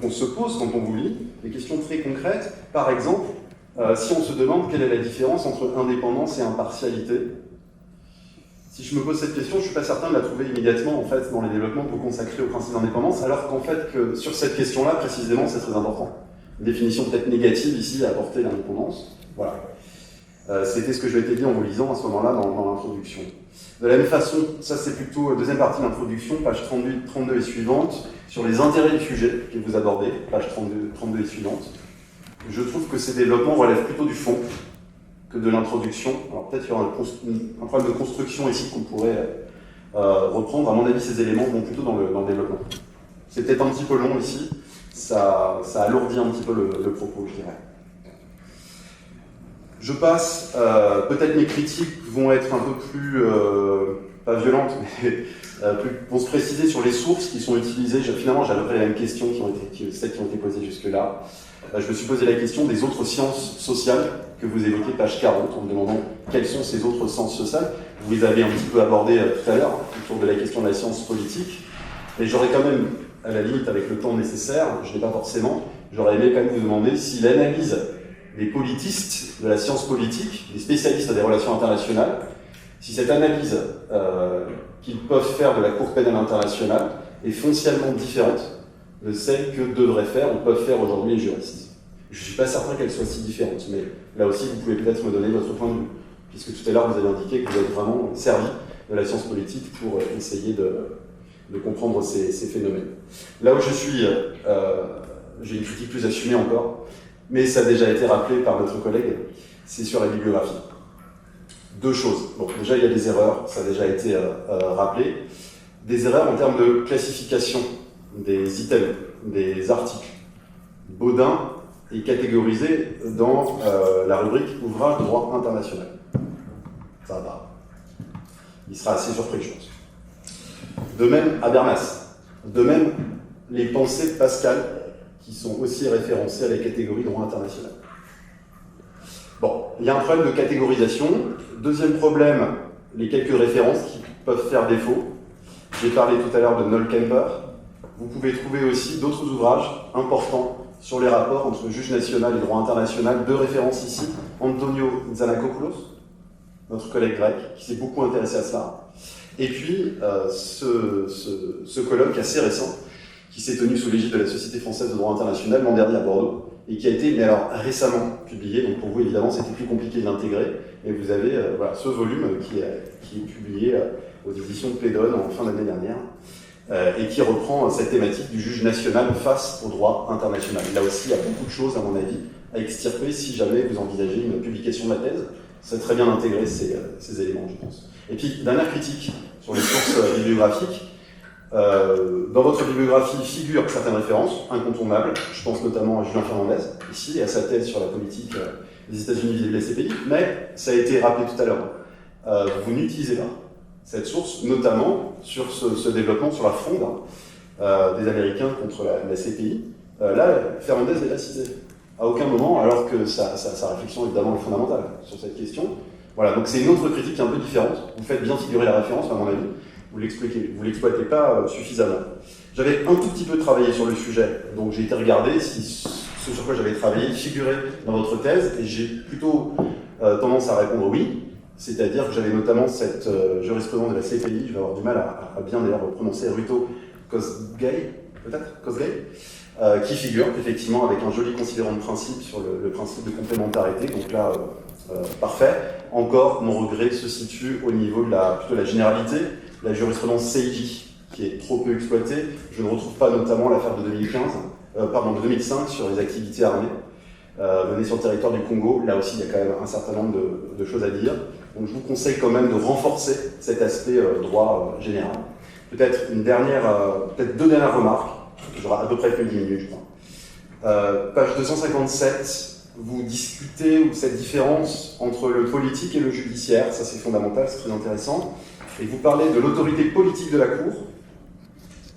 qu'on se pose quand on vous lit, des questions très concrètes. Par exemple, si on se demande quelle est la différence entre indépendance et impartialité, si je me pose cette question, je ne suis pas certain de la trouver immédiatement en fait, dans les développements que vous consacrez au principe d'indépendance, alors qu'en fait, que sur cette question-là, précisément, c'est très important. Une définition peut-être négative ici à apporter l'indépendance. Voilà. C'était ce que je m'étais dit en vous lisant à ce moment-là dans l'introduction. De la même façon, ça c'est plutôt la deuxième partie de l'introduction, page 32 et suivante, sur les intérêts du sujet que vous abordez, page 32 et suivante. Je trouve que ces développements relèvent plutôt du fond que de l'introduction. Alors peut-être qu'il y aura un problème de construction ici qu'on pourrait reprendre. À mon avis, ces éléments vont plutôt dans le développement. C'est peut-être un petit peu long ici, ça alourdit un petit peu le propos, je dirais. Je passe, peut-être mes critiques vont être un peu plus, pas violentes, mais vont se préciser sur les sources qui sont utilisées. Finalement, j'ai à peu près les mêmes questions celles qui ont été posées jusque-là. Je me suis posé la question des autres sciences sociales que vous évoquez, page 40, en me demandant quelles sont ces autres sciences sociales. Vous les avez un petit peu abordées tout à l'heure, autour de la question de la science politique. Mais j'aurais quand même, à la limite, avec le temps nécessaire, je ne l'ai pas forcément, j'aurais aimé quand même vous demander si l'analyse des politistes de la science politique, des spécialistes des relations internationales, si cette analyse qu'ils peuvent faire de la Cour pénale internationale est foncièrement différente de celle que devraient faire ou peuvent faire aujourd'hui les juristes. Je ne suis pas certain qu'elle soit si différente, mais là aussi vous pouvez peut-être me donner votre point de vue, puisque tout à l'heure vous avez indiqué que vous êtes vraiment servi de la science politique pour essayer de comprendre ces phénomènes. Là où je suis, j'ai une critique plus assumée encore, mais ça a déjà été rappelé par notre collègue, c'est sur la bibliographie. Deux choses. Bon, déjà, il y a des erreurs, ça a déjà été rappelé. Des erreurs en termes de classification des items, des articles. Baudin est catégorisé dans la rubrique « Ouvrage de droit international ». Ça va pas. Il sera assez surpris, je pense. De même, Habermas. De même, les pensées de Pascal, qui sont aussi référencés à la catégorie droit international. Bon, il y a un problème de catégorisation. Deuxième problème, les quelques références qui peuvent faire défaut. J'ai parlé tout à l'heure de Noel Kemper. Vous pouvez trouver aussi d'autres ouvrages importants sur les rapports entre juge national et droit international. Deux références ici. Antonio Zanakopoulos, notre collègue grec, qui s'est beaucoup intéressé à cela. Et puis, ce colloque assez récent, qui s'est tenu sous l'égide de la Société française de droit international l'an dernier à Bordeaux, et qui a été, mais alors, récemment publié. Donc pour vous, évidemment, c'était plus compliqué de l'intégrer. Et vous avez voilà, ce volume qui est publié aux éditions de Plédone en fin d'année dernière, et qui reprend cette thématique du juge national face au droit international. Là aussi, il y a beaucoup de choses, à mon avis, à extirper si jamais vous envisagez une publication de la thèse. C'est très bien d'intégrer ces éléments, je pense. Et puis, dernière critique sur les sources bibliographiques. Dans votre bibliographie figurent certaines références incontournables. Je pense notamment à Julien Fernandez, ici, et à sa thèse sur la politique des États-Unis vis-à-vis de la CPI, mais ça a été rappelé tout à l'heure. Vous n'utilisez pas cette source, notamment sur ce développement sur la fronde des Américains contre la CPI. Là, Fernandez est cité. À aucun moment, alors que sa réflexion évidemment est fondamentale sur cette question. Voilà, donc c'est une autre critique un peu différente. Vous faites bien figurer la référence, à mon avis. Vous ne l'exploitez pas suffisamment. J'avais un tout petit peu travaillé sur le sujet, donc j'ai été regarder si ce sur quoi j'avais travaillé figurait dans votre thèse, et j'ai plutôt tendance à répondre oui, c'est-à-dire que j'avais notamment cette jurisprudence de la CPI, je vais avoir du mal à bien d'ailleurs prononcer, Ruto Kosgei, peut-être Kosgei, qui figure effectivement avec un joli considérant de principe sur le principe de complémentarité, donc là, parfait. Encore, mon regret se situe au niveau de plutôt la généralité. La jurisprudence Seiji, qui est trop peu exploitée. Je ne retrouve pas notamment l'affaire de 2005 sur les activités armées menées sur le territoire du Congo. Là aussi, il y a quand même un certain nombre de choses à dire. Donc je vous conseille quand même de renforcer cet aspect droit général. Peut-être peut-être deux dernières remarques. J'aurai à peu près fait 10 minutes, je crois. Page 257, vous discutez cette différence entre le politique et le judiciaire. Ça, c'est fondamental, c'est très intéressant. Et vous parlez de l'autorité politique de la Cour,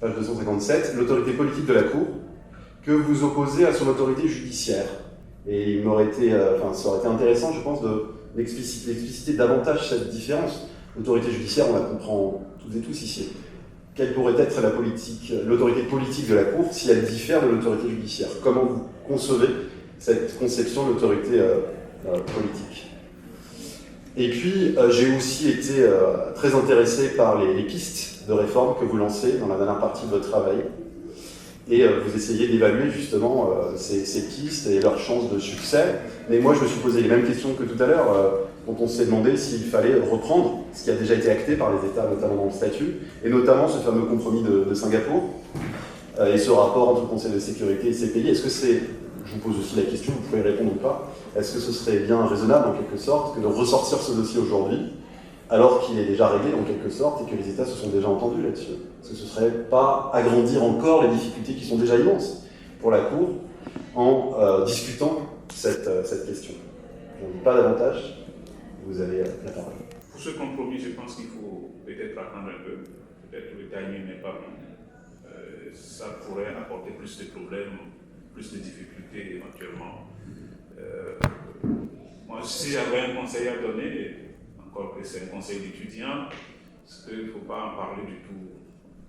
page 257, l'autorité politique de la Cour, que vous opposez à son autorité judiciaire. Et ça aurait été intéressant, je pense, d'expliciter davantage cette différence. L'autorité judiciaire, on la comprend toutes et tous ici. Quelle pourrait être l'autorité politique de la Cour si elle diffère de l'autorité judiciaire? Comment vous concevez cette conception de l'autorité politique? Et puis, j'ai aussi été très intéressé par les pistes de réforme que vous lancez dans la dernière partie de votre travail. Et vous essayez d'évaluer justement ces pistes et leurs chances de succès. Mais moi, je me suis posé les mêmes questions que tout à l'heure, quand on s'est demandé s'il fallait reprendre ce qui a déjà été acté par les États, notamment dans le statut, et notamment ce fameux compromis de Singapour, et ce rapport entre le Conseil de sécurité et ces pays. Est-ce que je vous pose aussi la question, vous pouvez répondre ou pas, est-ce que ce serait bien raisonnable en quelque sorte que de ressortir ce dossier aujourd'hui, alors qu'il est déjà réglé en quelque sorte et que les États se sont déjà entendus là-dessus? Est-ce que ce ne serait pas agrandir encore les difficultés qui sont déjà immenses pour la Cour en discutant cette question? Je n'en dis pas davantage, vous avez la parole. Pour ce compromis, je pense qu'il faut peut-être attendre un peu. Peut-être que le timing n'est pas bon. Ça pourrait apporter plus de problèmes, plus de difficultés éventuellement. Moi, si j'avais un conseil à donner, encore que c'est un conseil d'étudiant, c'est qu'il ne faut pas en parler du tout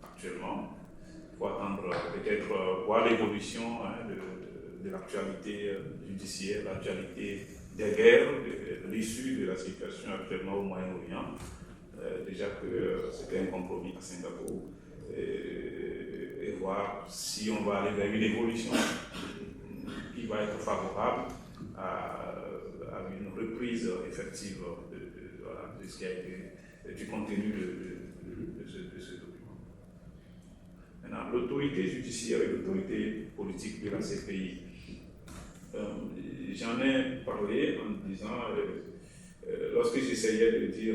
actuellement. Il faut attendre peut-être voir l'évolution de l'actualité judiciaire, l'actualité des guerres, de l'issue de la situation actuellement au Moyen-Orient. Déjà que c'était un compromis à Singapour. Et voir si on va aller vers une évolution qui va être favorable à une reprise effective de ce qui a été du contenu de ce document. Maintenant, l'autorité judiciaire et l'autorité politique de la CPI. J'en ai parlé en disant, lorsque j'essayais de dire,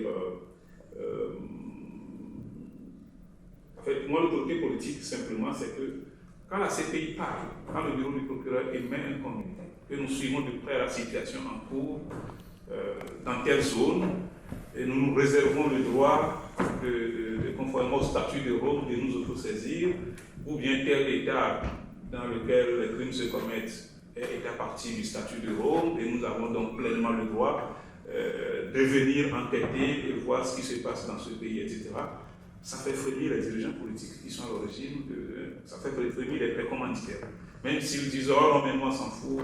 en fait, moi, l'autorité politique, simplement, c'est que quand la CPI parle, quand le bureau du procureur émet un communiqué, que nous suivons de près la situation en cours, dans quelle zone, et nous nous réservons le droit, conformément au statut de Rome, de nous autosaisir, ou bien tel État dans lequel les crimes se commettent est à partir du statut de Rome, et nous avons donc pleinement le droit de venir enquêter et voir ce qui se passe dans ce pays, etc. Ça fait frémir les dirigeants politiques qui sont à l'origine, ça fait frémir les précommanditaires. Même s'ils disent « Oh non, mais moi, on s'en fout,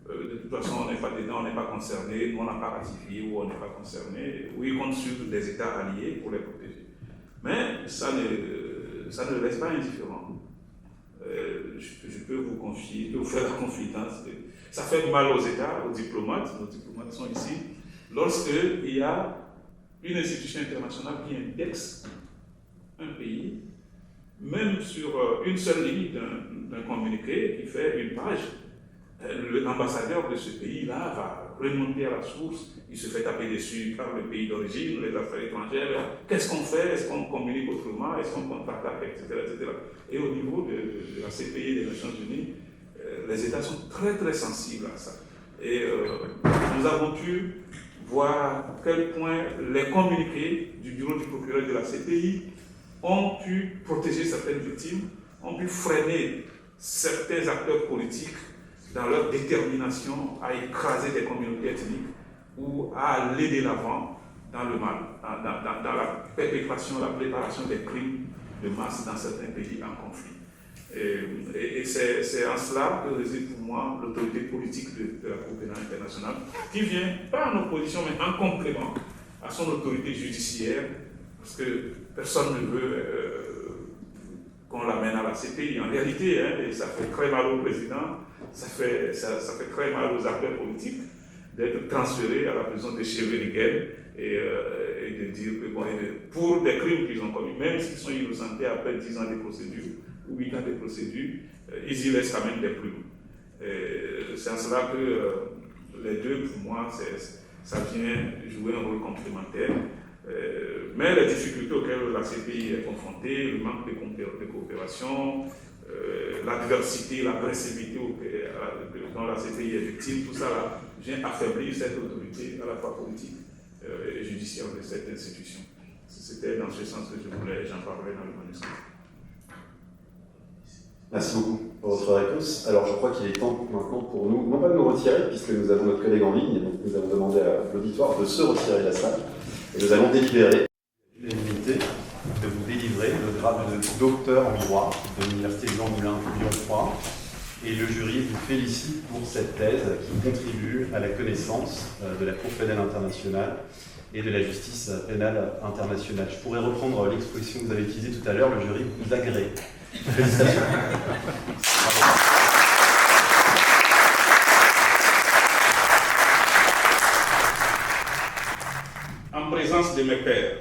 de toute façon, on n'est pas dedans, on n'est pas concerné, nous, on n'a pas ratifié ou on n'est pas concerné. » Oui, ils comptent sur des États alliés pour les protéger. Mais ça ne laisse pas indifférent. Je peux vous confier, vous faire la confidence. Ça fait mal aux États, aux diplomates, nos diplomates sont ici, lorsqu'il y a une institution internationale qui indexe un pays, même sur une seule ligne d'un communiqué qui fait une page, l'ambassadeur de ce pays-là va remonter à la source, il se fait taper dessus par le pays d'origine, les affaires étrangères, qu'est-ce qu'on fait, est-ce qu'on communique autrement, est-ce qu'on contacte, etc., etc. Et au niveau de la CPI des Nations Unies, les États sont très très sensibles à ça. Et nous avons pu voir à quel point les communiqués du bureau du procureur de la CPI ont pu protéger certaines victimes, ont pu freiner certains acteurs politiques dans leur détermination à écraser des communautés ethniques ou à aller de l'avant dans le mal, dans la perpétration, la préparation des crimes de masse dans certains pays en conflit. Et c'est en cela que réside pour moi l'autorité politique de la Cour pénale internationale, qui vient pas en opposition, mais en complément à son autorité judiciaire, parce que personne ne veut qu'on l'amène à la CPI. En réalité, et ça fait très mal au président, ça fait très mal aux acteurs politiques d'être transférés à la prison de Scheveningen et de dire que pour des crimes qu'ils ont commis, même s'ils sont innocentés après 10 ans de procédure ou 8 ans de procédure, ils y laissent quand même des plumes. C'est en cela que les deux, pour moi, ça vient jouer un rôle complémentaire. Mais les difficultés auxquelles la CPI est confrontée, le manque de coopération, l'adversité, l'agressivité dont la CPI est victime, tout ça là, vient affaiblir cette autorité à la fois politique et judiciaire de cette institution. C'était dans ce sens que j'en parlerai dans le manuscrit. Merci beaucoup pour votre réponse. Alors je crois qu'il est temps maintenant pour nous, non pas de nous retirer, puisque nous avons notre collègue en ligne, donc nous avons demandé à l'auditoire de se retirer de la salle, et nous allons délibérer l'unanimité de vous délivrer le grade de docteur en droit de l'Université Jean Moulin Lyon 3, et le jury vous félicite pour cette thèse qui contribue à la connaissance de la Cour pénale internationale et de la justice pénale internationale. Je pourrais reprendre l'expression que vous avez utilisée tout à l'heure, le jury vous agrée. Félicitations. En présence de mes pairs,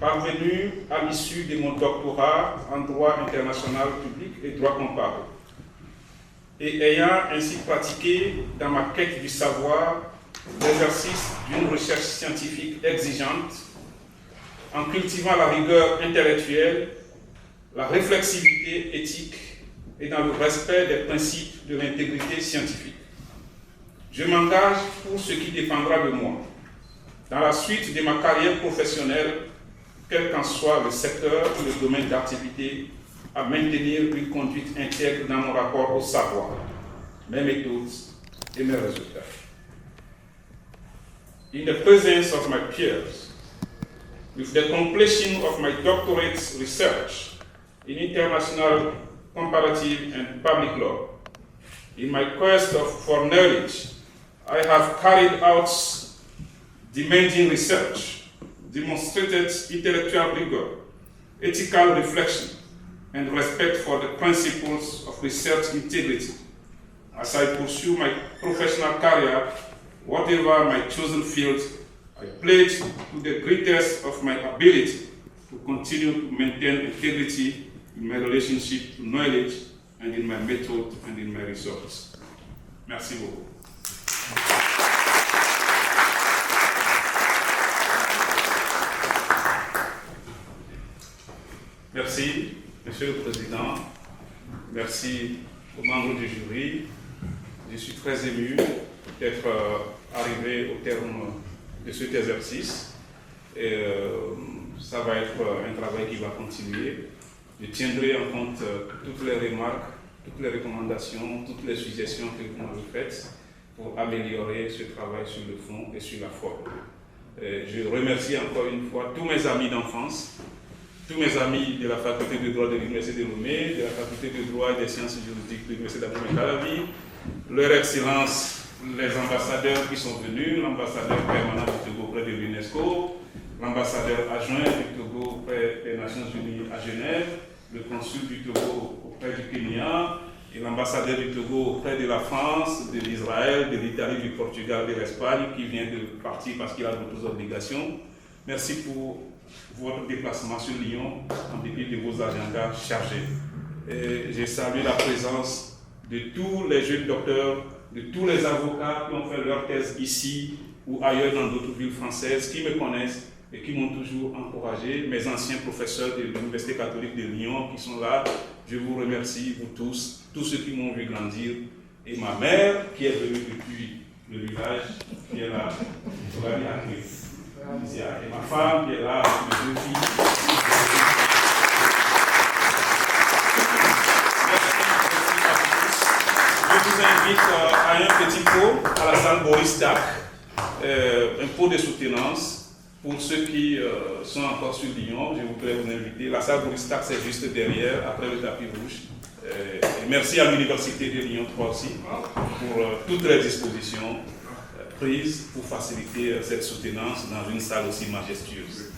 parvenu à l'issue de mon doctorat en droit international public et droit comparable, et ayant ainsi pratiqué dans ma quête du savoir l'exercice d'une recherche scientifique exigeante, en cultivant la rigueur intellectuelle, la réflexivité éthique et dans le respect des principes de l'intégrité scientifique. Je m'engage pour ce qui dépendra de moi, dans la suite de ma carrière professionnelle, quel qu'en soit le secteur ou le domaine d'activité, à maintenir une conduite intègre dans mon rapport au savoir, mes méthodes et mes résultats. In the presence of my peers, with the completion of my doctorate research in international comparative and public law, in my quest for knowledge, I have carried out demanding research, demonstrated intellectual rigor, ethical reflection, and respect for the principles of research integrity. As I pursue my professional career, whatever my chosen field, I pledge to the greatest of my ability to continue to maintain integrity in my relationship to knowledge and in my method and in my research. Merci beaucoup. Merci, Monsieur le Président. Merci aux membres du jury. Je suis très ému d'être arrivé au terme de cet exercice. Et ça va être un travail qui va continuer. Je tiendrai en compte toutes les remarques, toutes les recommandations, toutes les suggestions que vous m'avez faites pour améliorer ce travail sur le fond et sur la forme. Je remercie encore une fois tous mes amis d'enfance, tous mes amis de la faculté de droit de l'Université de Lomé, de la faculté de droit et des sciences juridiques de l'Université d'Abomey-Calavi, leur excellence, les ambassadeurs qui sont venus, l'ambassadeur permanent du Togo auprès de l'UNESCO, l'ambassadeur adjoint du Togo auprès des Nations Unies à Genève, le consul du Togo auprès du Kenya et l'ambassadeur du Togo auprès de la France, de l'Israël, de l'Italie, du Portugal, de l'Espagne, qui vient de partir parce qu'il a d'autres obligations. Merci pour votre déplacement sur Lyon en dépit de vos agendas chargés. Et j'ai salué la présence de tous les jeunes docteurs, de tous les avocats qui ont fait leur thèse ici ou ailleurs dans d'autres villes françaises, qui me connaissent et qui m'ont toujours encouragé, mes anciens professeurs de l'Université catholique de Lyon qui sont là. Je vous remercie, vous tous ceux qui m'ont vu grandir, et ma mère qui est venue depuis le village, qui est là, et ma femme qui est là, avec mes deux filles. Je vous invite à un petit pot à la salle Boris Dac, un pot de soutenance. Pour ceux qui sont encore sur Lyon, je voudrais vous inviter. La salle Boris Dac, c'est juste derrière, après le tapis rouge. Merci à l'Université de Lyon 3 aussi pour toutes les dispositions prises pour faciliter cette soutenance dans une salle aussi majestueuse.